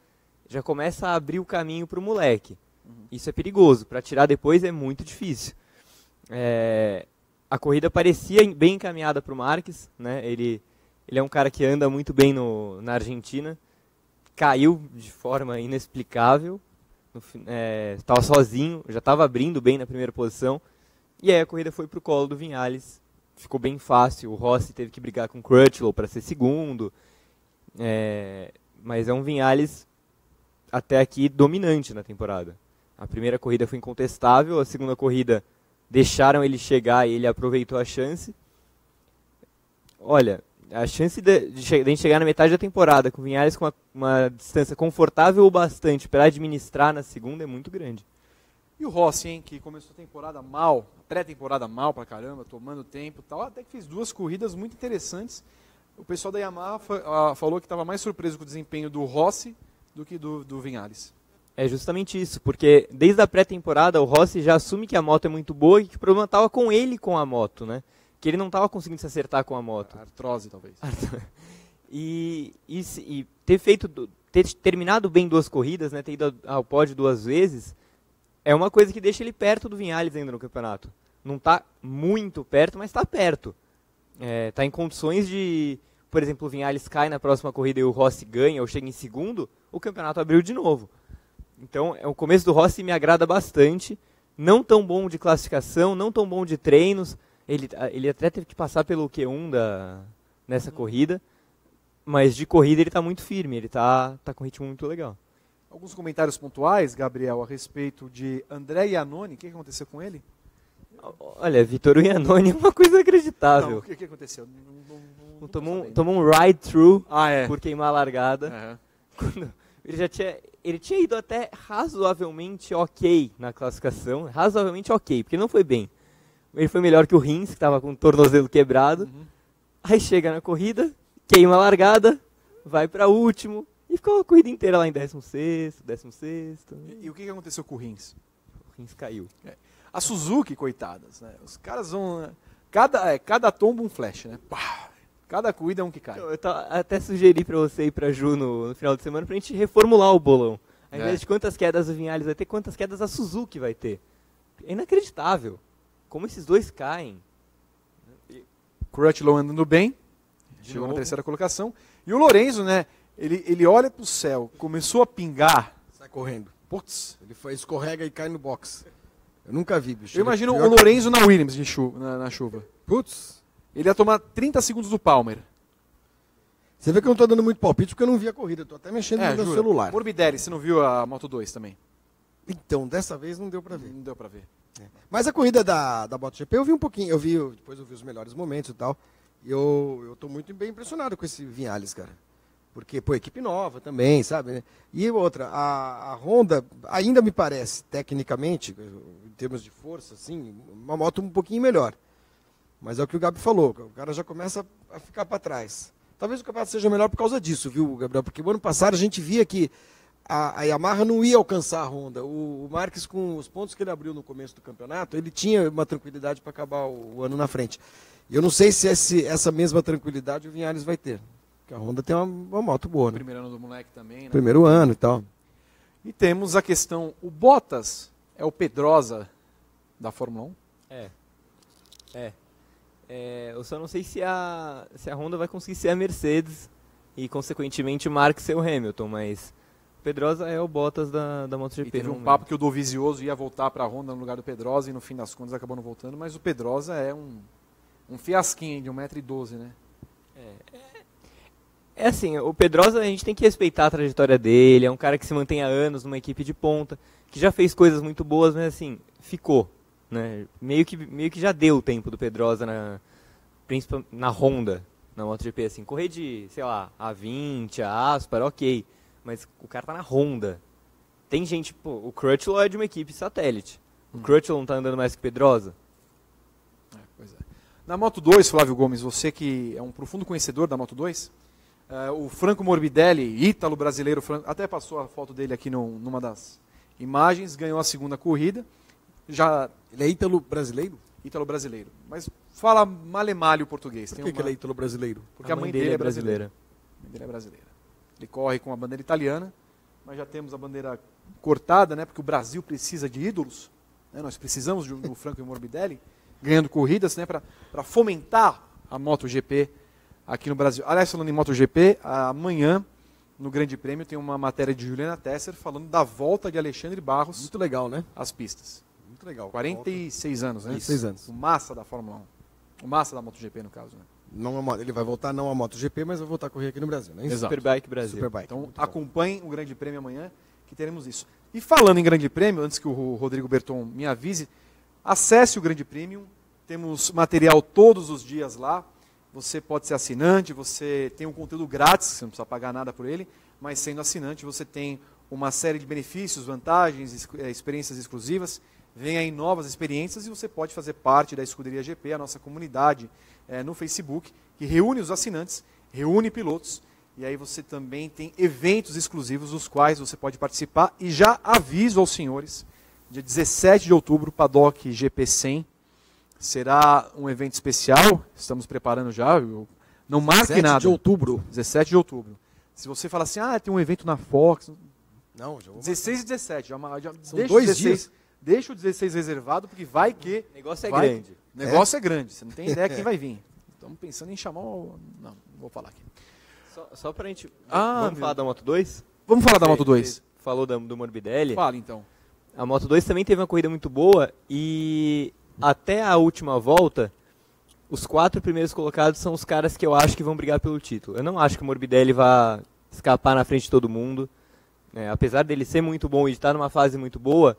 já começa a abrir o caminho para o moleque. Isso é perigoso, para tirar depois é muito difícil. A corrida parecia bem encaminhada para o Marques, né? Ele é um cara que anda muito bem na Argentina, caiu de forma inexplicável, estava sozinho, já estava abrindo bem na primeira posição, e aí a corrida foi para o colo do Vinhales, ficou bem fácil, o Rossi teve que brigar com o Crutchlow para ser segundo, mas é um Vinhales até aqui dominante na temporada. A primeira corrida foi incontestável, a segunda corrida deixaram ele chegar e ele aproveitou a chance. Olha, a chance de a gente chegar na metade da temporada com o Vinhales com uma distância confortável o bastante para administrar na segunda é muito grande. E o Rossi, hein, que começou a temporada mal, a pré-temporada mal pra caramba, tomando tempo e tal, até que fez 2 corridas muito interessantes. O pessoal da Yamaha falou que estava mais surpreso com o desempenho do Rossi do que do Vinhales. É justamente isso, porque desde a pré-temporada o Rossi já assume que a moto é muito boa e que o problema estava com ele com a moto, né? Que ele não estava conseguindo se acertar com a moto. Artrose, talvez. E ter terminado bem 2 corridas, né, ter ido ao pódio 2 vezes, é uma coisa que deixa ele perto do Vinhales ainda no campeonato. Não está muito perto, mas está perto. Está em condições de, por exemplo, o Vinhales cai na próxima corrida e o Rossi ganha ou chega em segundo, o campeonato abriu de novo. Então, o começo do Rossi me agrada bastante, não tão bom de classificação, não tão bom de treinos, ele até teve que passar pelo Q1 nessa corrida, mas de corrida ele está muito firme, ele está com um ritmo muito legal. Alguns comentários pontuais, Gabriel, a respeito de André Iannone. O que aconteceu com ele? Olha, Vitor Iannone é uma coisa Não, inacreditável. o que aconteceu? Não tô sabendo. Tomou um ride-through É. por queimar a largada. Aham. Quando ele tinha ido até razoavelmente ok na classificação. Razoavelmente ok, porque não foi bem. Ele foi melhor que o Rins, que estava com o tornozelo quebrado. Aí chega na corrida, queima a largada, vai para último e ficou a corrida inteira lá em 16º, 16º. E o que aconteceu com o Rins? O Rins caiu. A Suzuki, coitadas, né? Os caras vão... Cada tombo um flash, né? Pá! Cada corrida é um que cai. Eu até sugeri para você ir para Ju no final de semana pra gente reformular o bolão. Ao invés de quantas quedas o Viñales vai ter, quantas quedas a Suzuki vai ter. É inacreditável. Como esses dois caem. Crutchlow andando bem, chegou na terceira colocação. E o Lorenzo, né? Ele olha pro céu, começou a pingar. Sai correndo. Putz, Ele escorrega e cai no box. Eu nunca vi, bicho. eu imagino Pior o Lorenzo na Williams na chuva. Putz. Ele ia tomar 30 segundos do Palmer. Você vê que eu não tô dando muito palpite porque eu não vi a corrida. Eu tô até mexendo no meu jura. celular. Morbidelli, você não viu a Moto 2 também? Então, dessa vez não deu pra ver. Não deu pra ver. Mas a corrida da MotoGP eu vi um pouquinho. Depois eu vi os melhores momentos e tal. E eu tô muito bem impressionado com esse Viñales, cara. Porque, pô, equipe nova também, sabe? Né? E outra, a Honda ainda me parece, tecnicamente, em termos de força, assim, uma moto um pouquinho melhor. Mas é o que o Gabi falou, o cara já começa a ficar para trás. Talvez o campeonato seja melhor por causa disso, viu, Gabriel? Porque o ano passado a gente via que a Yamaha não ia alcançar a Honda. O Marques, com os pontos que ele abriu no começo do campeonato, ele tinha uma tranquilidade para acabar o ano na frente. E eu não sei se essa mesma tranquilidade o Viñales vai ter. Porque a Honda tem uma moto boa, né? Primeiro ano do moleque também, né? Primeiro ano e tal. E temos a questão, o Bottas é o Pedrosa da Fórmula 1? Eu só não sei se a Honda vai conseguir ser a Mercedes e, consequentemente, o Marques ser o Hamilton, mas o Pedrosa é o Bottas da MotoGP. E teve um papo que o Dovizioso ia voltar para a Honda no lugar do Pedrosa e no fim das contas acabou não voltando, mas o Pedrosa é um fiasquinho de 1,12 m, né? É assim, o Pedrosa a gente tem que respeitar a trajetória dele, é um cara que se mantém há anos numa equipe de ponta, que já fez coisas muito boas, mas assim, ficou. Né? Meio que já deu o tempo do Pedrosa na Honda, na MotoGP, assim, correr de, sei lá, A20, a Aspar, ok, mas o cara tá na Honda. Tem gente, pô, o Crutchlow é de uma equipe satélite. O Crutchlow não tá andando mais que o Pedrosa? Pois é. Na Moto 2, Flávio Gomes, você que é um profundo conhecedor da Moto 2, o Franco Morbidelli, ítalo brasileiro, até passou a foto dele aqui numa das imagens, ganhou a segunda corrida. Ele é ítalo brasileiro? Ítalo brasileiro. Mas fala malemalho o português. Por que ele é ítalo brasileiro? Porque a mãe dele é brasileira. A mãe dele é brasileira. Ele corre com a bandeira italiana, mas já temos a bandeira cortada, né? Porque o Brasil precisa de ídolos. Né? Nós precisamos do Franco Morbidelli ganhando corridas, né? Para fomentar a MotoGP aqui no Brasil. Aliás, falando em MotoGP, amanhã no Grande Prêmio tem uma matéria de Juliana Tesser falando da volta de Alexandre Barros. Muito legal, né? Às pistas. Muito legal. 46 anos, né? 46 anos. O massa da Fórmula 1. O massa da MotoGP, no caso, né? Ele vai voltar não a MotoGP, mas vai voltar a correr aqui no Brasil, né? Exato. Superbike Brasil. Superbike. Então acompanhem o Grande Prêmio amanhã, que teremos isso. E falando em Grande Prêmio, antes que o Rodrigo Berton me avise, acesse o Grande Prêmio, temos material todos os dias lá, você pode ser assinante, você tem um conteúdo grátis, você não precisa pagar nada por ele, mas sendo assinante você tem uma série de benefícios, vantagens, experiências exclusivas, vem aí novas experiências e você pode fazer parte da Escuderia GP, a nossa comunidade no Facebook, que reúne os assinantes, reúne pilotos, e aí você também tem eventos exclusivos dos quais você pode participar. E já aviso aos senhores, dia 17 de outubro, Paddock GP 100, será um evento especial, estamos preparando já, não marque nada. 17 de outubro. 17 de outubro. Se você falar assim, tem um evento na Fox, Não, já vou... 16 e 17, São deixa 2 o 16, dias. Deixa o 16 reservado, porque vai que... O negócio é vai- grande. O negócio é grande, você não tem ideia quem vai vir. Estamos pensando em chamar o... Não vou falar aqui. Só pra gente... Ah, vamos falar da Moto 2? Vamos falar da Moto 2. Você falou do Morbidelli. Fala então. A Moto 2 também teve uma corrida muito boa e até a última volta, os 4 primeiros colocados são os caras que eu acho que vão brigar pelo título. Eu não acho que o Morbidelli vá escapar na frente de todo mundo. Apesar dele ser muito bom e de estar numa fase muito boa,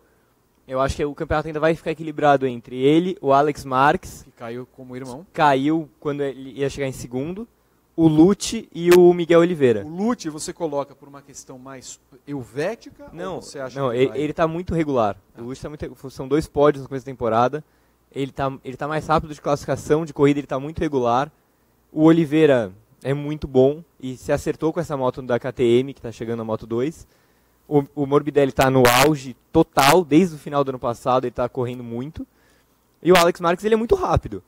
eu acho que o campeonato ainda vai ficar equilibrado entre ele, o Alex Marques, Que caiu como irmão. caiu quando ele ia chegar em segundo, o Lute e o Miguel Oliveira. O Lute você coloca por uma questão mais helvética? Não, ou você acha não, que ele está muito regular. O Lute tá muito, são 2 pódios no começo da temporada. Ele tá mais rápido de classificação, de corrida ele está muito regular. O Oliveira é muito bom e se acertou com essa moto da KTM, que está chegando a Moto 2. O Morbidelli está no auge total, desde o final do ano passado, ele está correndo muito. E o Alex Marques, ele é muito rápido.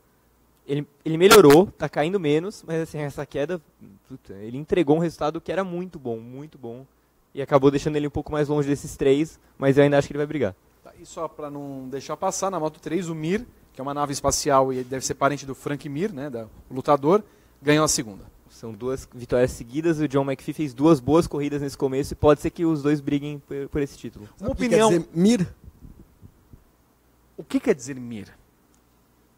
Ele melhorou, está caindo menos, mas assim, essa queda, ele entregou um resultado que era muito bom, e acabou deixando ele um pouco mais longe desses 3, mas eu ainda acho que ele vai brigar. Tá, e só para não deixar passar, na Moto 3, o Mir, que é uma nave espacial e ele deve ser parente do Frank Mir, né, o lutador, ganhou a segunda. São 2 vitórias seguidas, o John McPhee fez 2 boas corridas nesse começo e pode ser que os 2 briguem por esse título. Uma O que opinião... quer dizer Mir? O que quer dizer Mir?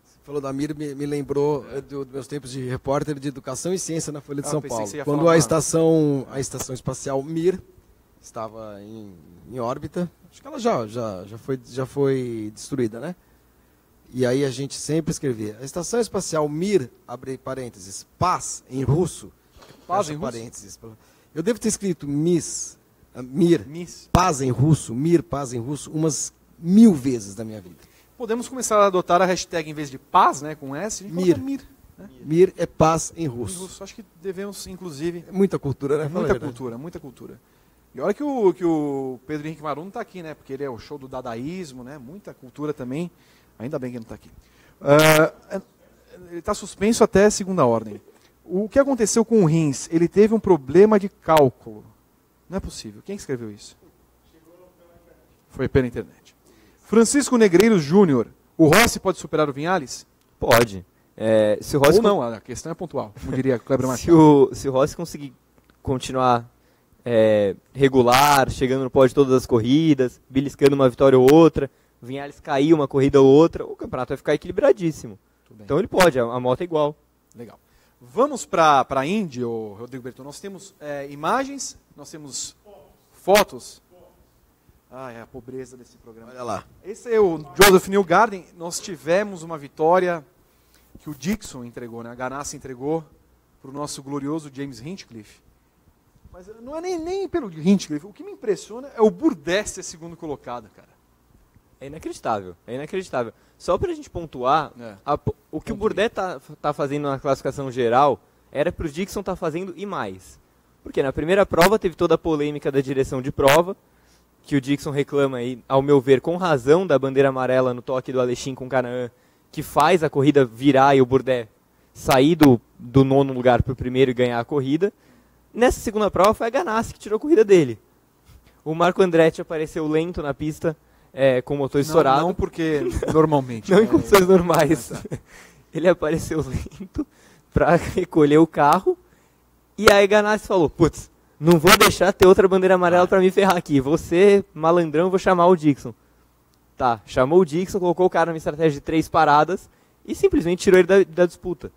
Você falou da Mir, me lembrou dos meus tempos de repórter de Educação e Ciência na Folha de São pensei que Paulo. você ia Quando falar a estação espacial Mir estava em órbita, acho que ela já foi destruída, né? E aí a gente sempre escrevia, a estação espacial Mir, abre parênteses, paz em russo, Paz fecha em russo? parênteses. Eu devo ter escrito Mir, Miss. paz em russo, Mir, paz em russo, umas 1000 vezes na minha vida. Podemos começar a adotar a hashtag, em vez de paz, né, com S, a gente Mir. coloca Mir. Mir é paz em Em russo. russo. Acho que devemos, inclusive... É muita cultura, né? Fala a Muita verdade. cultura, muita cultura. E olha que o Pedro Henrique Marum não está aqui, né? Porque ele é o show do dadaísmo, né? Muita cultura também. Ainda bem que ele não está aqui. Ele está suspenso até segunda ordem. O que aconteceu com o Rins? Ele teve um problema de cálculo. Não é possível. Quem escreveu isso? Foi pela internet. Francisco Negreiros Júnior. O Rossi pode superar o Vinhales? Pode. Se o Rossi Ou não, a questão é pontual, como diria Kleber Machado. se o Rossi conseguir continuar regular, chegando no pódio de todas as corridas, beliscando uma vitória ou outra, Vinhales cair uma corrida ou outra, o campeonato vai ficar equilibradíssimo. Então ele pode, a moto é igual. Legal. Vamos para a Indy, Rodrigo Berton. Nós temos imagens, nós temos fotos. É a pobreza desse programa. Olha lá. Esse é o Joseph Newgarden. Nós tivemos uma vitória que o Dixon entregou, né? A Ganassi entregou para o nosso glorioso James Hinchcliffe. Mas não é nem pelo Hinchcliffe. O que me impressiona é o Burdess ser segundo colocado, cara. É inacreditável, é inacreditável. Só pra gente pontuar, o que o Bourdais tá fazendo na classificação geral era pro Dixon tá fazendo e mais. Porque na primeira prova teve toda a polêmica da direção de prova, que o Dixon reclama aí, ao meu ver, com razão, da bandeira amarela no toque do Alexin com o Canaan, que faz a corrida virar e o Bourdais sair do 9º lugar pro primeiro e ganhar a corrida. Nessa segunda prova foi a Ganassi que tirou a corrida dele. O Marco Andretti apareceu lento na pista, com o motor estourado. Não porque normalmente. Não em condições normais. Ele apareceu lento para recolher o carro. E aí Ganassi falou, putz, não vou deixar ter outra bandeira amarela para me ferrar aqui. Você, malandrão, vou chamar o Dixon. Tá, chamou o Dixon, colocou o cara numa estratégia de 3 paradas e simplesmente tirou ele da disputa.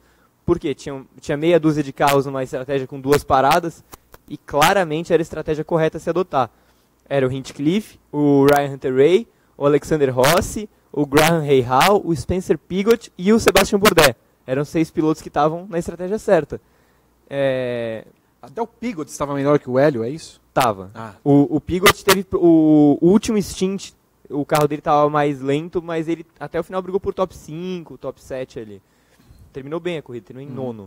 Por quê? Tinha meia dúzia de carros numa estratégia com 2 paradas e claramente era a estratégia correta a se adotar. Era o Hinchcliffe, o Ryan Hunter-Reay, o Alexander Rossi, o Graham Rahal, o Spencer Pigot e o Sebastian Bourdais. Eram 6 pilotos que estavam na estratégia certa. Até o Pigot estava melhor que o Hélio, é isso? Tava. O Pigot teve o último stint, o carro dele estava mais lento, mas ele até o final brigou por top 5, top 7 ali. Terminou bem a corrida, terminou em 9º.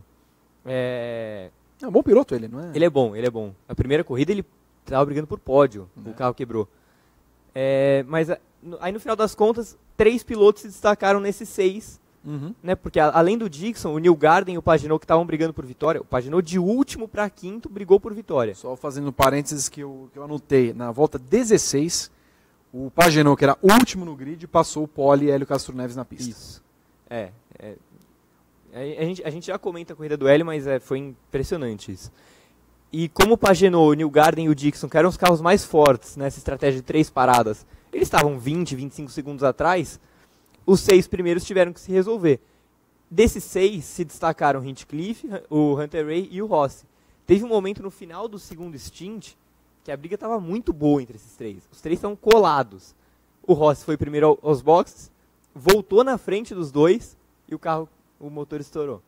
É um bom piloto ele, não é? Ele é bom. A primeira corrida ele estava brigando por pódio, o carro quebrou. Mas aí no final das contas, 3 pilotos se destacaram nesses 6, né? Porque além do Dixon, o Newgarden e o Pagenaud que estavam brigando por vitória, o Pagenaud de último para 5º brigou por vitória. Só fazendo parênteses que eu anotei, na volta 16, o Pagenaud, que era último no grid, passou o Pole e Hélio Castro Neves na pista. Isso. A gente já comenta a corrida do Hélio, mas foi impressionante isso. E como o Pagenaud, o Newgarden e o Dixon, que eram os carros mais fortes nessa estratégia de 3 paradas, eles estavam 20, 25 segundos atrás, os 6 primeiros tiveram que se resolver. Desses 6 se destacaram o Hinchcliffe, o Hunter-Reay e o Rossi. Teve um momento no final do segundo stint que a briga estava muito boa entre esses três. Os três estavam colados. O Rossi foi primeiro aos boxes, voltou na frente dos dois e o motor estourou.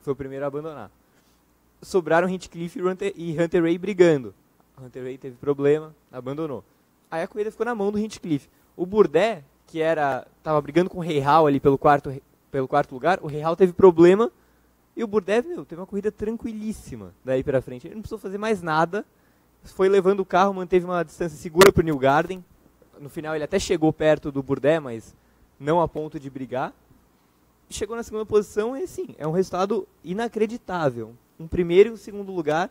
Foi o primeiro a abandonar. Sobraram Hinchcliffe e Hunter Ray brigando. Hunter Ray teve problema, abandonou. Aí a corrida ficou na mão do Hinchcliffe. O Bourdais, que estava brigando com o Rahal ali pelo quarto lugar, o Rahal teve problema e o Bourdais teve uma corrida tranquilíssima daí para frente. Ele não precisou fazer mais nada, foi levando o carro, manteve uma distância segura para o Newgarden. No final ele até chegou perto do Bourdais, mas não a ponto de brigar. Chegou na segunda posição e, assim, é um resultado inacreditável. Um primeiro e um segundo lugar.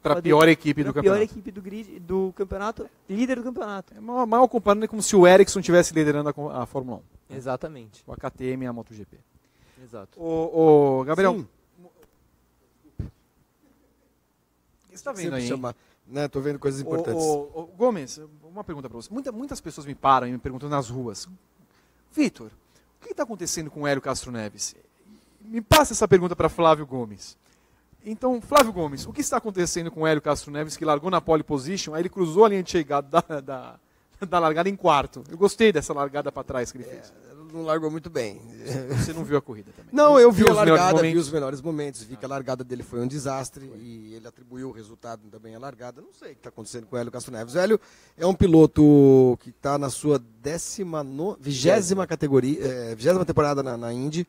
Para a pior equipe do campeonato. Pior equipe do campeonato, líder do campeonato. É mal comparando, é como se o Ericsson estivesse liderando a Fórmula 1. Exatamente. O KTM e a MotoGP. Exato. O Gabriel, Sim. o que você está vendo aí? Chamar, né? Tô vendo coisas importantes. O Gomes, uma pergunta para você. Muitas pessoas me param e me perguntam nas ruas. Vitor, o que está acontecendo com o Hélio Castro Neves? Me passa essa pergunta para Flávio Gomes. Então, Flávio Gomes, o que está acontecendo com o Hélio Castro Neves, que largou na pole position, aí ele cruzou a linha de chegada da largada em quarto. Eu gostei dessa largada para trás que ele fez. Não largou muito bem. Você não viu a corrida também? Não, eu vi a os melhores largada, vi momentos? os melhores momentos. Vi que a largada dele foi um desastre e ele atribuiu o resultado também à largada. Não sei o que está acontecendo com o Hélio Castro Neves. O Hélio é um piloto que está na sua 20ª categoria, 20ª temporada na Indy.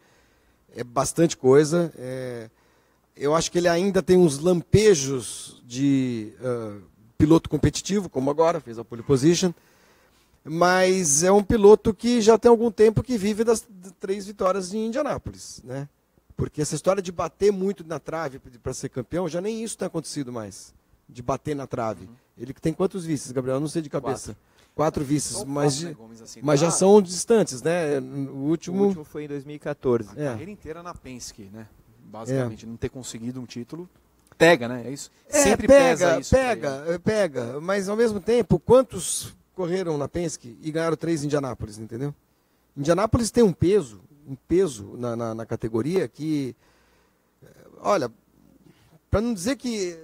É bastante coisa. Eu acho que ele ainda tem uns lampejos de piloto competitivo, como agora, fez a pole position. Mas é um piloto que já tem algum tempo que vive das 3 vitórias em Indianápolis, né? Porque essa história de bater muito na trave para ser campeão, já nem isso tem acontecido mais, de bater na trave. Ele tem quantos vices, Gabriel? Eu não sei de cabeça. 4 vices, Só mas, quatro, né, Gomes, assim, mas já são distantes, né? O O último último foi em 2014. A carreira inteira na Penske, né? Basicamente, não ter conseguido um título pega, né? É isso. Sempre pesa isso. Pega. Mas ao mesmo tempo, quantos correram na Penske e ganharam 3 em Indianápolis, entendeu? Indianápolis tem um peso na categoria que, olha, para não dizer que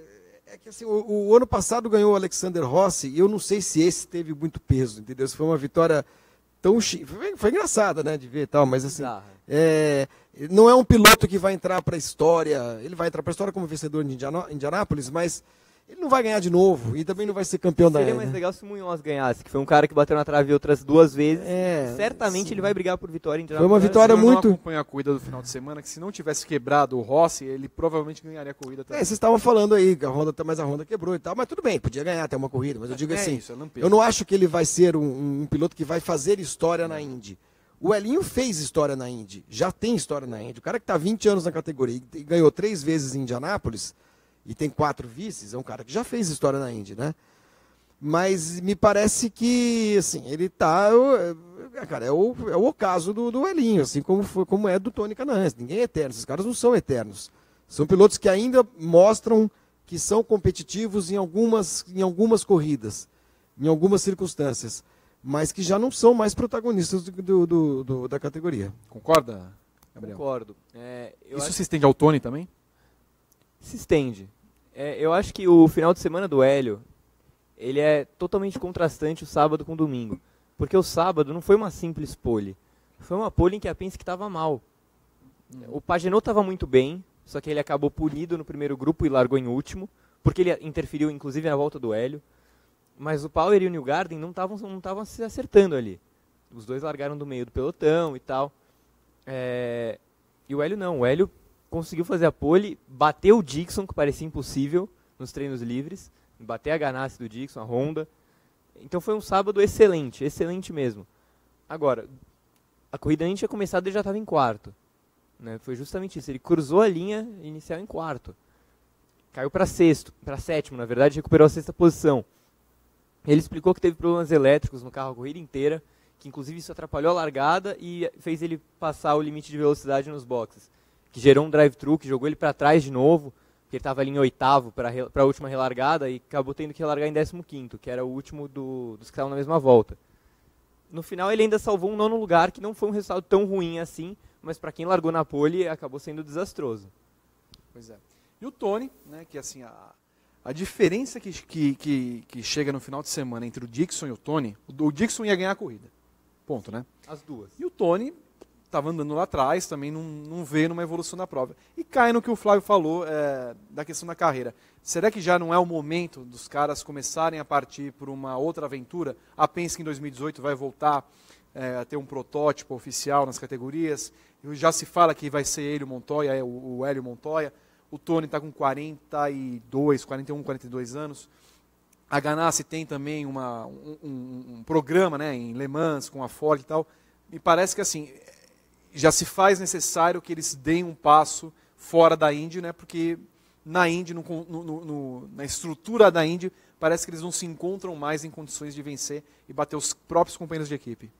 assim, o ano passado ganhou o Alexander Rossi e eu não sei se esse teve muito peso, entendeu? Se foi uma vitória foi engraçada, né, de ver e tal, mas assim, não é um piloto que vai entrar para a história, ele vai entrar para a história como vencedor de Indianápolis, mas ele não vai ganhar de novo e também não vai ser campeão da Seria mais legal se o Munhoz ganhasse, que foi um cara que bateu na trave outras 2 vezes. Certamente sim. ele vai brigar por vitória em Foi uma vitória Eu muito... não acompanho a corrida do final de semana, que se não tivesse quebrado o Rossi, ele provavelmente ganharia a corrida também. vocês estavam falando aí que a Honda quebrou e tal, mas tudo bem, podia ganhar até uma corrida, mas eu digo assim, isso, lampejo. eu não acho que ele vai ser um piloto que vai fazer história na Indy. O Elinho fez história na Indy, já tem história na Indy. O cara que está 20 anos na categoria e ganhou 3 vezes em Indianápolis e tem 4 vices, é um cara que já fez história na Indy, né? Mas me parece que, assim, ele tá... Cara, é o ocaso do Elinho, assim como é do Tony Kanaan. Ninguém é eterno, esses caras não são eternos. São pilotos que ainda mostram que são competitivos em algumas corridas, em algumas circunstâncias, mas que já não são mais protagonistas da categoria. Concorda, Gabriel? Concordo. Isso se estende ao Tony também? Se estende. Eu acho que o final de semana do Hélio, ele é totalmente contrastante o sábado com o domingo. Porque o sábado não foi uma simples pole. Foi uma pole em que a Penske estava mal. O Pagenaud estava muito bem, só que ele acabou punido no primeiro grupo e largou em último, porque ele interferiu inclusive na volta do Hélio. Mas o Power e o Newgarden não estavam se acertando ali. Os dois largaram do meio do pelotão e tal. E o Hélio não. O Hélio conseguiu fazer a pole, bateu o Dixon, que parecia impossível nos treinos livres, bater a Ganassi do Dixon, a Honda. Então foi um sábado excelente, excelente mesmo. Agora, a corrida nem tinha começado e ele já estava em quarto. Né? Foi justamente isso, ele cruzou a linha inicial em quarto. Caiu para sétimo, na verdade, recuperou a 6ª posição. Ele explicou que teve problemas elétricos no carro a corrida inteira, que inclusive isso atrapalhou a largada e fez ele passar o limite de velocidade nos boxes. Que gerou um drive-thru, que jogou ele para trás de novo, que ele estava ali em 8º para a última relargada e acabou tendo que relargar em 15º, que era o último dos que estavam na mesma volta. No final ele ainda salvou um 9º lugar, que não foi um resultado tão ruim assim, mas para quem largou na pole acabou sendo desastroso. Pois é. E o Tony, né, que assim, A diferença que chega no final de semana entre o Dixon e o Tony, o Dixon ia ganhar a corrida. Ponto, né? As duas. E o Tony estava andando lá atrás, também não vê numa evolução da prova. E cai no que o Flávio falou da questão da carreira. Será que já não é o momento dos caras começarem a partir por uma outra aventura? A Penske em 2018 vai voltar a ter um protótipo oficial nas categorias. Já se fala que vai ser ele o Montoya, o Hélio Montoya. O Tony está com 42, 41, 42 anos. A Ganassi tem também um programa, né, em Le Mans com a Ford e tal. Me parece que assim já se faz necessário que eles deem um passo fora da Indy, né, porque na Indy, na estrutura da Indy, parece que eles não se encontram mais em condições de vencer e bater os próprios companheiros de equipe.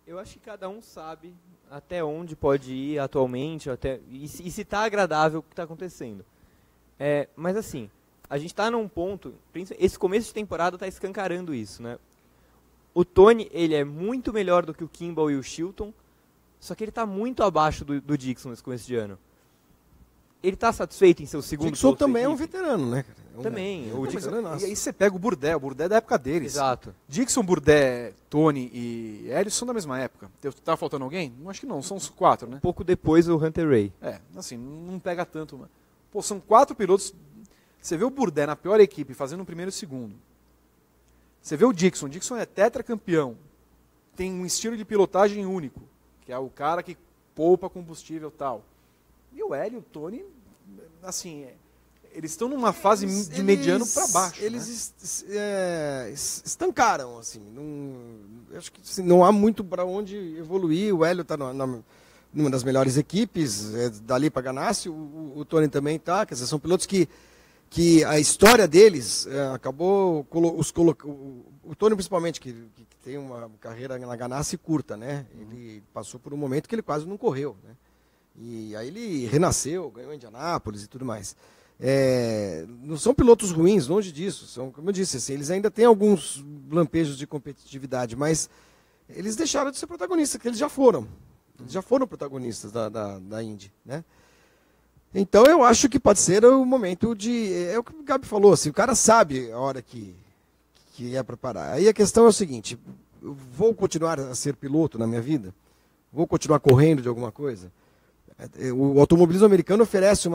Eu acho que cada um sabe até onde pode ir atualmente e se está agradável o que está acontecendo. Mas assim, a gente está num ponto, esse começo de temporada está escancarando isso, né? O Tony, ele é muito melhor do que o Kimball e o Chilton, só que ele está muito abaixo do Dixon nesse começo de ano. Ele está satisfeito em seu segundo Dixon piloto da também é um equipe? veterano, né? Também. O Dixon, E aí você pega o Bourdais é da época deles. exato. Dixon, Bourdais, Tony e Hélio são da mesma época. Tá faltando alguém? Não, acho que não, são os 4, né? Um pouco depois o Hunter Ray. Assim, não pega tanto. Mas... Pô, são 4 pilotos. Você vê o Bourdais na pior equipe, fazendo o primeiro e o segundo. Você vê o Dixon é tetracampeão. Tem um estilo de pilotagem único, que é o cara que poupa combustível e tal. E o Hélio e o Tony, assim, eles estão numa fase de mediano para baixo. Eles estancaram, assim. Acho que assim, não há muito para onde evoluir. O Hélio está numa das melhores equipes, dali para Ganassi. O Tony também está. Quer dizer, são pilotos que a história deles acabou o Tony principalmente que tem uma carreira na Ganassi curta, né? Ele passou por um momento que ele quase não correu, né? E aí ele renasceu, ganhou Indianápolis e tudo mais. Não são pilotos ruins, longe disso. São, como eu disse, assim, eles ainda têm alguns lampejos de competitividade, mas eles deixaram de ser protagonistas, que eles já foram. Eles já foram protagonistas da Indy, né? Então eu acho que pode ser o momento de... É o que o Gabi falou, assim, o cara sabe a hora que é para parar. Aí a questão é o seguinte, eu vou continuar a ser piloto na minha vida? Vou continuar correndo de alguma coisa? O automobilismo americano oferece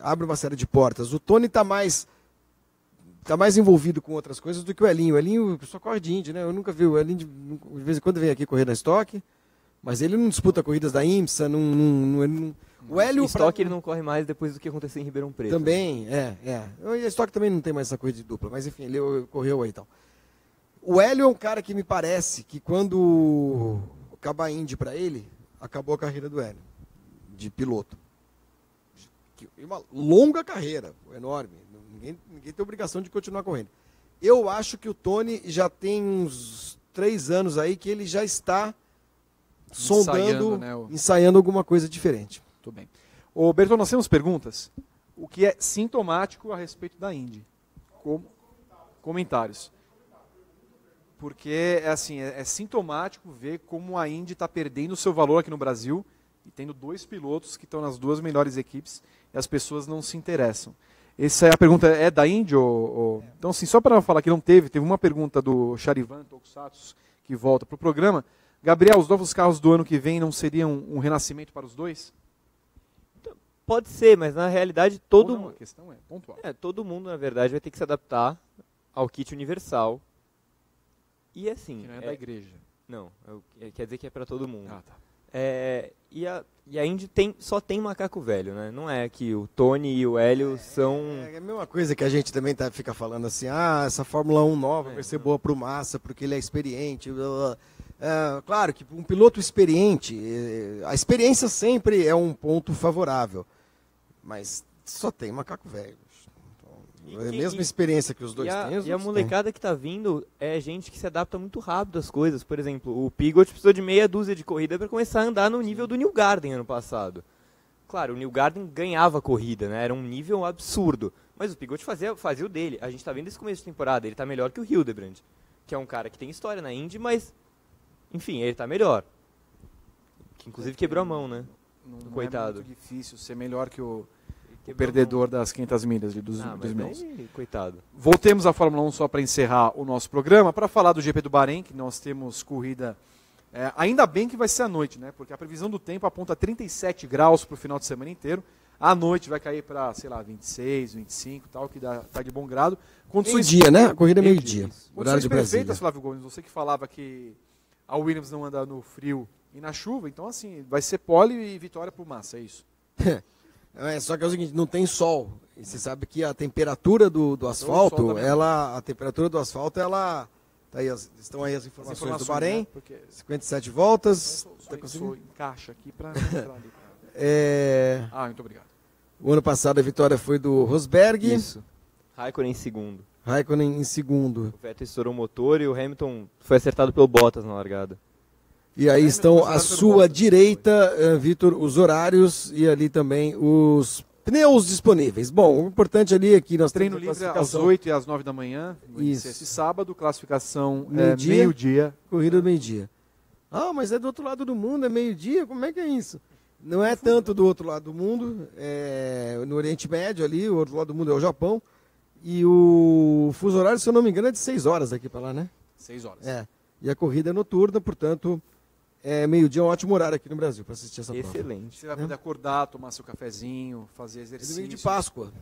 abre uma série de portas. O Tony está mais envolvido com outras coisas do que o Elinho. O Elinho só corre de Indy, né? Eu nunca vi o Elinho, de vez em quando vem aqui correr na Stock, mas ele não disputa corridas da IMSA, o Hélio... Stock ele não corre mais depois do que aconteceu em Ribeirão Preto. Também, E a Stock também não tem mais essa coisa de dupla, mas enfim, ele correu aí e tal. O Hélio é um cara que me parece que quando acabar a Indy para ele, acabou a carreira do Hélio, de piloto. Uma longa carreira, enorme. Ninguém tem obrigação de continuar correndo. Eu acho que o Tony já tem uns 3 anos aí que ele já está sondando, ensaiando alguma coisa diferente. Tudo bem. Ô, Berton, nós temos perguntas. O que é sintomático a respeito da Indy? Comentários. Porque é sintomático ver como a Indy está perdendo o seu valor aqui no Brasil e tendo 2 pilotos que estão nas 2 melhores equipes e as pessoas não se interessam. Essa é a pergunta, é da Indy? Então, assim, só para falar que não teve uma pergunta do Charivan Tokusatsu que volta para o programa. Gabriel, os novos carros do ano que vem não seriam um renascimento para os 2? Pode ser, mas na realidade A questão é pontual. Todo mundo, na verdade, vai ter que se adaptar ao kit universal. E assim... Que não é da igreja. Não, quer dizer que é para todo mundo. Ah, tá. E a Indy só tem macaco velho, né? Não é que o Tony e o Hélio são... É a mesma coisa que a gente também fica falando assim, essa Fórmula 1 nova vai ser boa para o Massa, porque ele é experiente. Claro que um piloto experiente, a experiência sempre é um ponto favorável, mas só tem macaco velho. É a mesma experiência que os dois têm. E a molecada que está vindo é gente que se adapta muito rápido às coisas. Por exemplo, o Pigot precisou de meia dúzia de corrida para começar a andar no nível do Newgarden ano passado. Claro, o Newgarden ganhava corrida, né? Era um nível absurdo. Mas o Pigot fazia o dele. A gente está vendo esse começo de temporada, ele está melhor que o Hildebrand, que é um cara que tem história na Indy, mas, enfim, ele está melhor. Que inclusive quebrou a mão, né? Não Coitado. É muito difícil ser melhor que o o perdedor das 500 milhas dos mas milhões. aí, coitado. Voltemos à Fórmula 1 só para encerrar o nosso programa, para falar do GP do Bahrein, que nós temos corrida, ainda bem que vai ser à noite, né? Porque a previsão do tempo aponta 37 graus para o final de semana inteiro. À noite vai cair para, sei lá, 26, 25 tal, que tá de bom grado. Meio-dia, né? A corrida é meio-dia. Horário de Brasília. Flávio Gomes, você que falava que a Williams não anda no frio e na chuva, então assim, vai ser pole e vitória por Massa, é isso? Só que é o seguinte, não tem sol. E você sabe que a temperatura do asfalto, a temperatura do asfalto, ela... Tá aí, estão aí as informações do Bahrein, né? Porque 57 voltas. Encaixa aqui para entrar ali. Muito obrigado. O ano passado a vitória foi do Rosberg. Isso. Raikkonen em segundo. O Vettel estourou o motor e o Hamilton foi acertado pelo Bottas na largada. E aí estão à sua direita, Vitor, os horários e ali também os pneus disponíveis. Bom, o importante ali é que nós treino livre às 8 e às 9 da manhã, esse sábado, classificação meio-dia. Corrida do meio-dia. Mas é do outro lado do mundo, é meio-dia? Como é que é isso? Não é tanto do outro lado do mundo, no Oriente Médio ali, o outro lado do mundo é o Japão. E o fuso horário, se eu não me engano, é de 6 horas daqui para lá, né? 6 horas. E a corrida é noturna, portanto, meio-dia é um ótimo horário aqui no Brasil para assistir essa prova. Excelente. Você vai poder acordar, tomar seu cafezinho, fazer exercício. Domingo de Páscoa.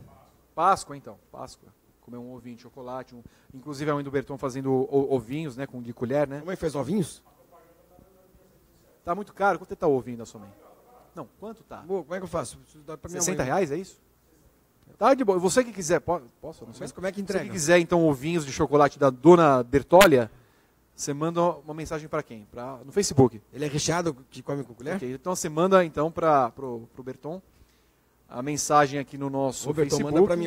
Páscoa, então. Páscoa. Comer um ovinho de chocolate. Inclusive a mãe do Berton fazendo ovinhos, né? De colher, né? A mãe faz ovinhos? Tá muito caro. Quanto tá o ovinho da sua mãe? Não, quanto tá? Como é que eu faço? R$60, é isso? Tá de boa. Você que quiser, posso? Não sei. Mas como é que entrega? Você que quiser, então, ovinhos de chocolate da dona Bertolha, você manda uma mensagem para quem? No Facebook. Ele é recheado que come com colher? Okay. Então você manda então pro Berton a mensagem aqui no nosso Facebook. Manda para mim,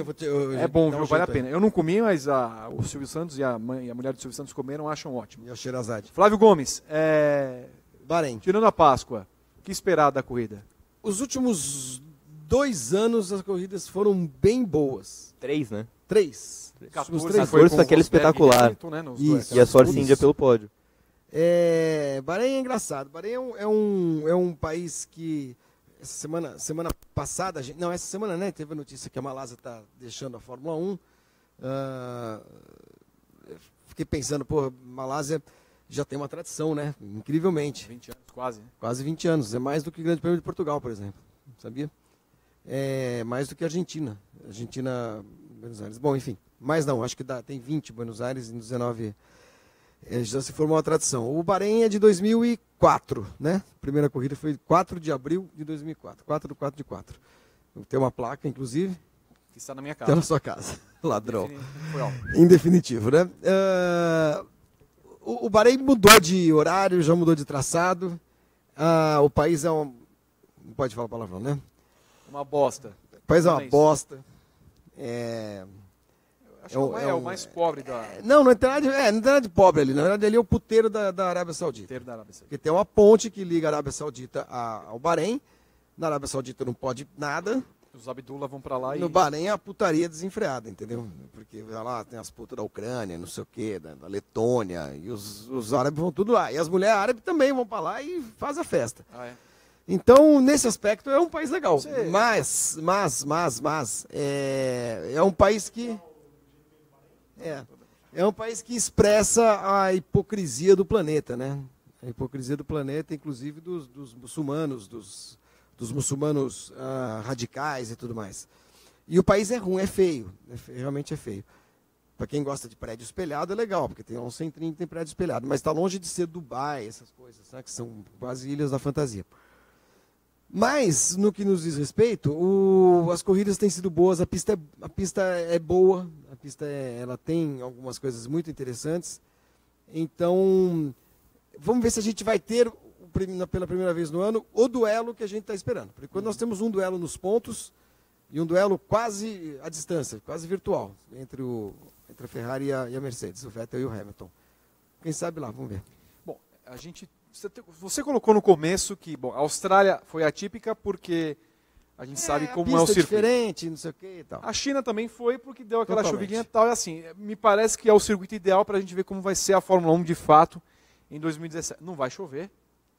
é bom, viu? Vale a pena. Eu não comi, mas o Silvio Santos e a mulher do Silvio Santos comeram, acham ótimo. E a Xerazade. Flávio Gomes, Bahrein. Tirando a Páscoa, o que esperar da corrida? Os últimos 2 anos as corridas foram bem boas. 3, né? 3. 14 foi aquele espetacular. Hamilton, né, e a Force India pelo pódio. Bahrein é engraçado. Bahrein é um país que semana passada, essa semana, né, teve a notícia que a Malásia está deixando a Fórmula 1. Fiquei pensando, Malásia já tem uma tradição, né? Incrivelmente. 20 anos, quase. Né? Quase 20 anos. É mais do que o Grande Prêmio de Portugal, por exemplo. Sabia? É mais do que a Argentina. Buenos Aires. Bom, enfim. Mas não, acho que tem 20 Buenos Aires e 19 já se formou uma tradição. O Bahrein é de 2004, né? A primeira corrida foi 4 de abril de 2004. 4/4/4. Tem uma placa, inclusive. Que está na minha casa. Está na sua casa. Ladrão. Foi em definitivo, né? O Bahrein mudou de horário, já mudou de traçado. O país é não pode falar palavrão, né? Uma bosta. O país é uma bosta. Acho que é o mais pobre da... Não tem nada de pobre ali. Na verdade, ali é o puteiro da Arábia Saudita. Puteiro da Arábia Saudita. Porque tem uma ponte que liga a Arábia Saudita ao Bahrein. Na Arábia Saudita não pode nada. Os Abdullah vão pra lá No Bahrein é a putaria desenfreada, entendeu? Porque lá tem as putas da Ucrânia, não sei o quê, da Letônia, e os árabes vão tudo lá. E as mulheres árabes também vão pra lá e fazem a festa. Então, nesse aspecto, é um país legal. Mas é um país que... É um país que expressa a hipocrisia do planeta, né? A hipocrisia do planeta, inclusive dos muçulmanos, dos muçulmanos radicais e tudo mais. E o país é ruim, é feio. Realmente é feio. Para quem gosta de prédio espelhado é legal, porque tem uns centrinhos que tem prédio espelhado. Mas está longe de ser Dubai, essas coisas, né, que são quase ilhas da fantasia. Mas, no que nos diz respeito, as corridas têm sido boas, a pista é boa, ela tem algumas coisas muito interessantes. Então, vamos ver se a gente vai ter, pela primeira vez no ano, o duelo que a gente está esperando. Porque quando nós temos um duelo nos pontos e um duelo quase à distância, quase virtual, entre a Ferrari e a Mercedes, o Vettel e o Hamilton. Quem sabe lá, vamos ver. Bom, você colocou no começo que a Austrália foi atípica porque a gente sabe como é o circuito. Diferente, não sei o que e tal. A China também foi porque deu aquela chuvinha e tal. E assim, me parece que é o circuito ideal para a gente ver como vai ser a Fórmula 1 de fato em 2017. Não vai chover,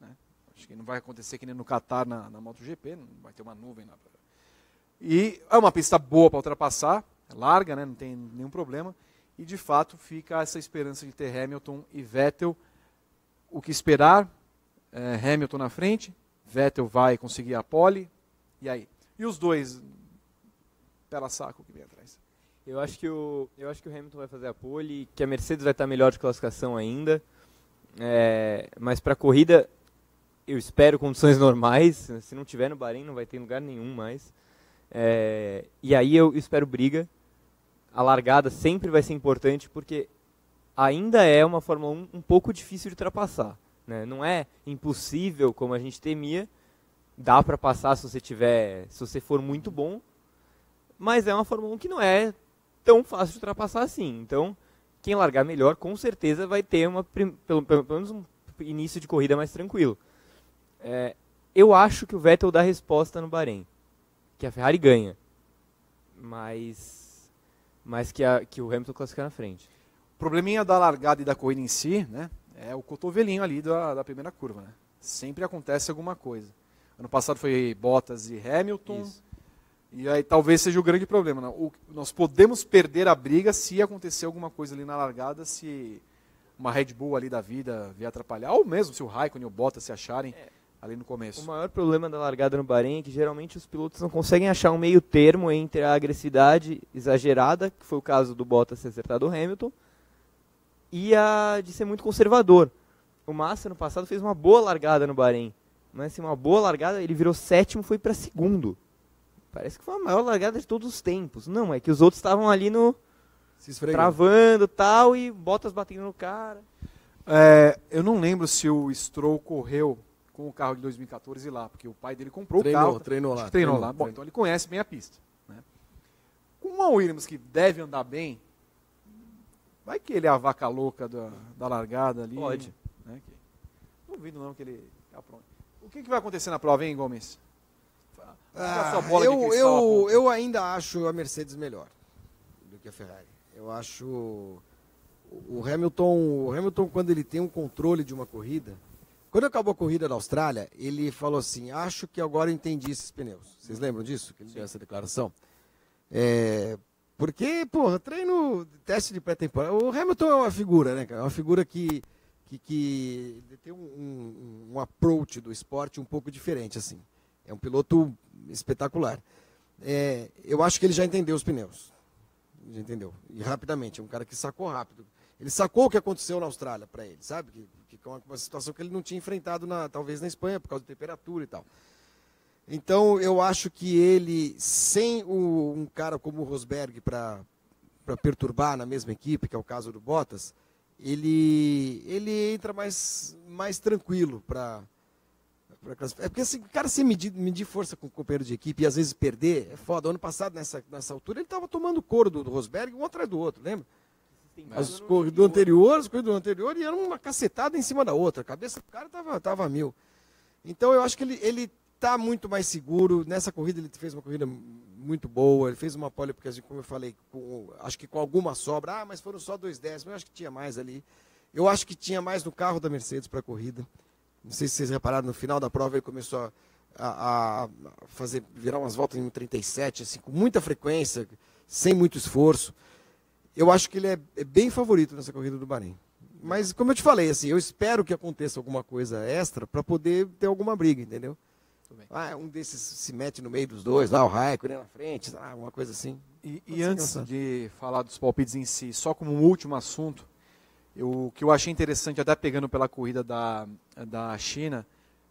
né? Acho que não vai acontecer que nem no Qatar na MotoGP, não vai ter uma nuvem lá. E é uma pista boa para ultrapassar, é larga, né, não tem nenhum problema. E de fato fica essa esperança de ter Hamilton e Vettel. O que esperar? Hamilton na frente, Vettel vai conseguir a pole, e aí? E os dois, pela saco que vem atrás. Eu acho que o Hamilton vai fazer a pole, que a Mercedes vai estar melhor de classificação ainda. Mas para a corrida, eu espero condições normais. Se não tiver no Bahrein, não vai ter lugar nenhum mais. E aí eu espero briga. A largada sempre vai ser importante, porque ainda é uma Fórmula 1 um pouco difícil de ultrapassar. Né? Não é impossível, como a gente temia. Dá para passar se você for muito bom. Mas é uma Fórmula 1 que não é tão fácil de ultrapassar assim. Então, quem largar melhor, com certeza vai ter pelo menos um início de corrida mais tranquilo. Eu acho que o Vettel dá resposta no Bahrein, que a Ferrari ganha, mas que o Hamilton classifica na frente. O probleminha da largada e da corrida em si, né, é o cotovelinho ali da primeira curva. Né? Sempre acontece alguma coisa. Ano passado foi Bottas e Hamilton. Isso. E aí talvez seja o grande problema. Né? Nós podemos perder a briga se acontecer alguma coisa ali na largada, se uma Red Bull ali da vida vier atrapalhar, ou mesmo se o Raikkonen e o Bottas se acharem ali no começo. O maior problema da largada no Bahrein é que geralmente os pilotos não conseguem achar um meio termo entre a agressividade exagerada, que foi o caso do Bottas ter acertado o Hamilton, e a de ser muito conservador. O Massa no passado fez uma boa largada no Bahrein, mas assim, uma boa largada, ele virou sétimo, foi para segundo. Parece que foi a maior largada de todos os tempos. Não, é que os outros estavam ali travando e tal, e Bottas batendo no cara. Eu não lembro se o Stroll correu com o carro de 2014 lá, porque o pai dele comprou o carro. Treinou lá. Bom, então ele conhece bem a pista. Né? Com uma Williams que deve andar bem, vai que ele é a vaca louca da largada ali. Pode. Né? Não duvido não que ele apronte. O que vai acontecer na prova, hein, Gomes? Eu ainda acho a Mercedes melhor do que a Ferrari. Eu acho o Hamilton, quando ele tem um controle de uma corrida, quando acabou a corrida da Austrália, ele falou assim, acho que agora eu entendi esses pneus. Vocês lembram disso? Que ele deu essa declaração? Porque, treino, teste de pré-temporada, o Hamilton é uma figura, né, cara? É uma figura que tem um approach do esporte um pouco diferente, assim. É um piloto espetacular. Eu acho que ele já entendeu os pneus. Já entendeu. E rapidamente. É um cara que sacou rápido. Ele sacou o que aconteceu na Austrália para ele, sabe? Que é uma situação que ele não tinha enfrentado, talvez na Espanha, por causa da temperatura e tal. Então, eu acho que ele, sem um cara como o Rosberg para perturbar na mesma equipe, que é o caso do Bottas, ele entra mais tranquilo para... porque assim, o cara se medir força com o companheiro de equipe e às vezes perder, é foda. Ano passado, nessa altura, ele estava tomando couro do Rosberg, um atrás do outro, lembra? As corridas do anterior, e era uma cacetada em cima da outra. A cabeça do cara estava a mil. Então eu acho que ele está muito mais seguro. Nessa corrida ele fez uma corrida muito boa. Ele fez uma pole, porque, como eu falei, acho que com alguma sobra. Mas foram só 2 décimos. Eu acho que tinha mais ali. Eu acho que tinha mais no carro da Mercedes para a corrida. Não sei se vocês repararam, no final da prova ele começou a virar umas voltas em 37, assim, com muita frequência, sem muito esforço. Eu acho que ele é bem favorito nessa corrida do Bahrein. Mas, como eu te falei, assim, eu espero que aconteça alguma coisa extra para poder ter alguma briga, entendeu? Um desses se mete no meio dos dois, lá o Raikkonen na frente, alguma coisa assim. E antes de falar dos palpites em si, só como um último assunto, o que eu achei interessante, até pegando pela corrida da China,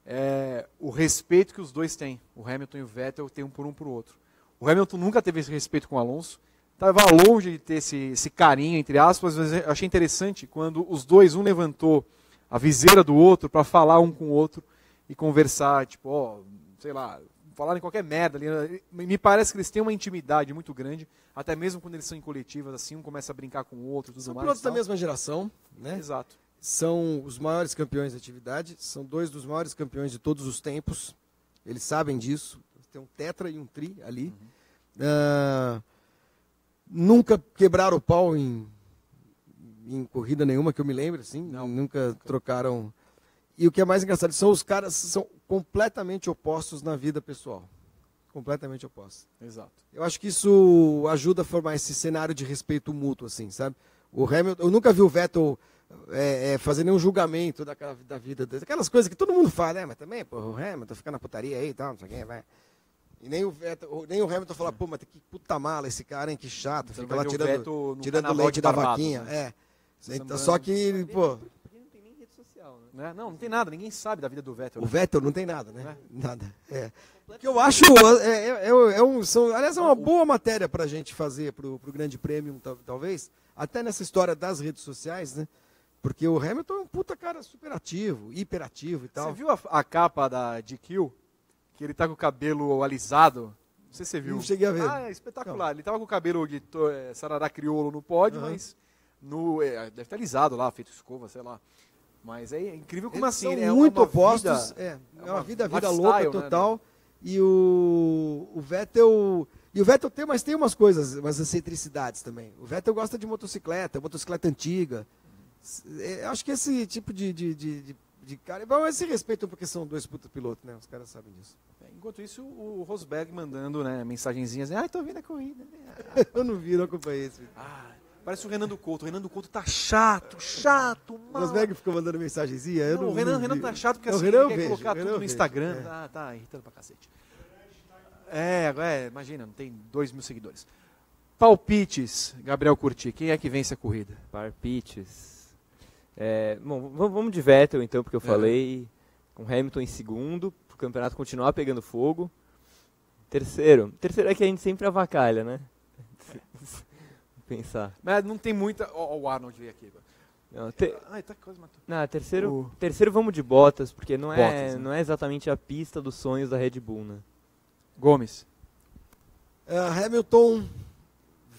é o respeito que os dois têm. O Hamilton e o Vettel têm um por outro. O Hamilton nunca teve esse respeito com o Alonso. Estava longe de ter esse carinho, entre aspas, mas eu achei interessante quando os dois, um levantou a viseira do outro para falar um com o outro e conversar, tipo, sei lá, falar em qualquer merda ali. Me parece que eles têm uma intimidade muito grande, até mesmo quando eles são em coletivas, assim, um começa a brincar com o outro, tudo são mais. São pilotos da mesma geração, né? Exato. São os maiores campeões da atividade, são 2 dos maiores campeões de todos os tempos, eles sabem disso, tem um tetra e um tri ali. Nunca quebraram o pau em corrida nenhuma que eu me lembre, assim, nunca trocaram. E o que é mais engraçado, os caras são completamente opostos na vida pessoal. completamente opostos. Exato. Eu acho que isso ajuda a formar esse cenário de respeito mútuo, assim, sabe? O Hamilton, eu nunca vi o Vettel fazer nenhum julgamento da vida, aquelas coisas que todo mundo fala, né? Mas também, pô, o Hamilton fica na putaria aí e tal, não sei quem, vai. E nem o Vettel, nem o Hamilton fala, pô, mas que puta mala esse cara, hein, que chato, Você fica vai lá ver o Vettel no tirando carnaval leite de da Barbados, vaquinha. né? Então, só que, pô, Porque não tem nem rede social, né? Não tem nada, ninguém sabe da vida do Vettel. o né? Vettel não tem nada, né? É. Nada. O que eu acho, aliás, é uma boa matéria pra gente fazer pro Grande Prêmio, talvez, até nessa história das redes sociais, né? Porque o Hamilton é um puta cara super ativo, hiperativo e tal. Você viu a capa da GQ? Que ele tá com o cabelo alisado? Não sei se você viu. Não cheguei a ver. Ah, é espetacular. Ele tava com o cabelo de sarará crioulo no pódio, Uhum. mas deve estar alisado lá, feito escova, sei lá. Mas é incrível como Eles assim. são é muito uma opostos. vida- É uma vida lifestyle, louca né? total. E o Vettel. E o Vettel tem umas coisas, umas excentricidades também. O Vettel gosta de motocicleta antiga. Acho que esse tipo de cara. Mas se respeitam porque são dois puta pilotos, né? Os caras sabem disso. Enquanto isso, o Rosberg mandando mensagenzinhas. Tô vendo a corrida. Eu não vi, não acompanhei esse vídeo. Parece o Renan Couto. O Renan Couto tá chato, O mano. Rosberg ficou mandando mensagenzinha. Eu Não, não, o Renan vi. tá chato porque Não, assim, o Renan ele eu quer vejo, colocar o Renan tudo eu no vejo. Instagram. Tá irritando pra cacete. Agora imagina, não tem 2.000 seguidores. Palpites, Gabriel Curti. Quem é que vence a corrida? Palpites. Bom, vamos de Vettel então, porque eu falei. Com Hamilton em segundo, pro campeonato continuar pegando fogo. Terceiro é que a gente sempre avacalha, né? Vou pensar. Mas não tem muita. Ó, o Arnold veio aqui agora. Não, Tá quase matou. Não, terceiro vamos de Bottas, porque não Bottas, né? não é exatamente a pista dos sonhos da Red Bull, né? Gomes. Hamilton,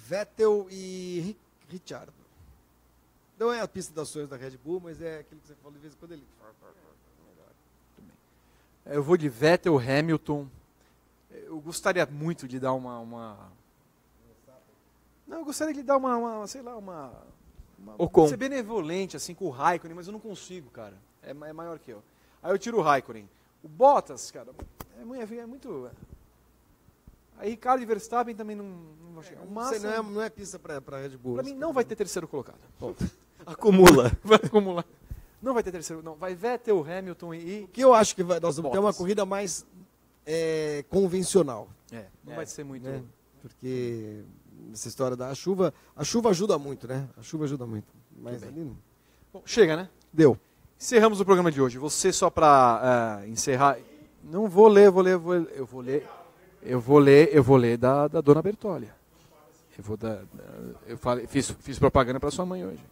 Vettel e Ricciardo. Não é a pista das sonhos da Red Bull, mas é aquilo que você falou de vez em quando ele. Eu vou de Vettel, Hamilton. Eu gostaria muito de dar uma... Não, eu gostaria de dar sei lá, Ocon. ser benevolente assim com o Raikkonen, mas eu não consigo, cara. É maior que eu. Aí eu tiro o Raikkonen. O Bottas, cara, é muito... Aí Ricardo e Verstappen também não vai chegar. O Massa, Não é pista para Red Bull. pra mim não vai ter terceiro colocado. Acumula. Vai acumular. Não vai ter terceiro, não. Vai Vettel, Hamilton O que eu acho que nós vamos ter Bottas. uma corrida mais convencional. Não vai ser muito... Né? Porque essa história da chuva, a chuva ajuda muito, né? A chuva ajuda muito. Mas bem. ali não. Bom, chega, né? Deu. Encerramos o programa de hoje. Você só para encerrar... Não vou ler, eu vou ler da Dona Bertolli. Fiz propaganda para sua mãe hoje.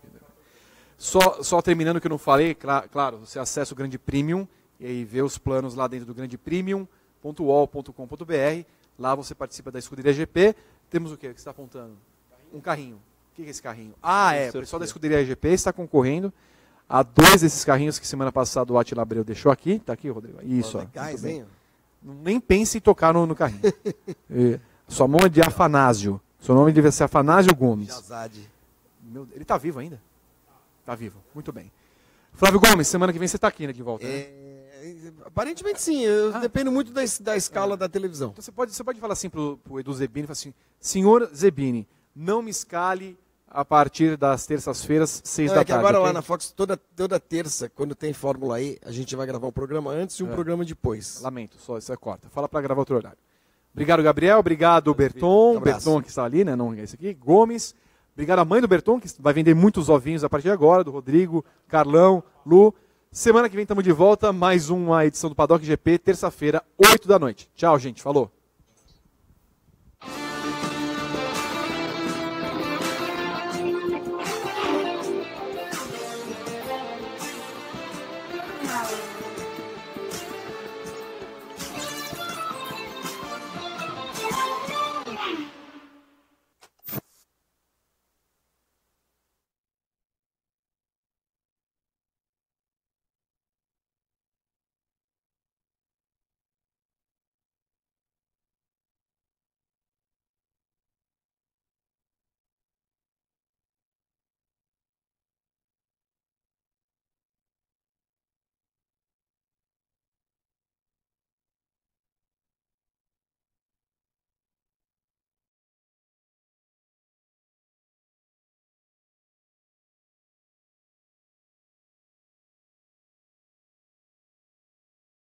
Só terminando que eu não falei, claro, você acessa o Grande Premium e aí vê os planos lá dentro do grandepremium.uol.com.br. Lá você participa da Escuderia GP. Temos o quê? O que você está apontando? Um carrinho. O que é esse carrinho? O pessoal da Escuderia GP está concorrendo a 2 desses carrinhos que semana passada o Attila Abreu deixou aqui. Está aqui, Rodrigo? Isso, Legais, muito bem. hein? Nem pense em tocar no carrinho. Sua mão é de Afanásio. Seu nome deve ser Afanásio Gomes. Jazade. Ele está vivo ainda? Está vivo. Muito bem. Flávio Gomes, semana que vem você está aqui, né, de volta, né? Aparentemente sim. Eu dependo muito da escala da televisão. Então você pode falar assim pro Edu Zebini, falar assim, senhor Zebini, não me escale a partir das terças-feiras, 6 da É que tarde. agora ok? lá na Fox, toda terça, quando tem Fórmula E, a gente vai gravar um programa antes e um programa depois. Lamento, só isso é corta. Fala para gravar outro horário. Obrigado, Gabriel. Obrigado, Berton. Um abraço. Berton que está ali, né? Não esse aqui. Gomes. Obrigado à mãe do Berton, que vai vender muitos ovinhos a partir de agora, do Rodrigo, Carlão, Lu. Semana que vem estamos de volta, mais uma edição do Paddock GP, terça-feira, 8 da noite. Tchau, gente. Falou. Wow.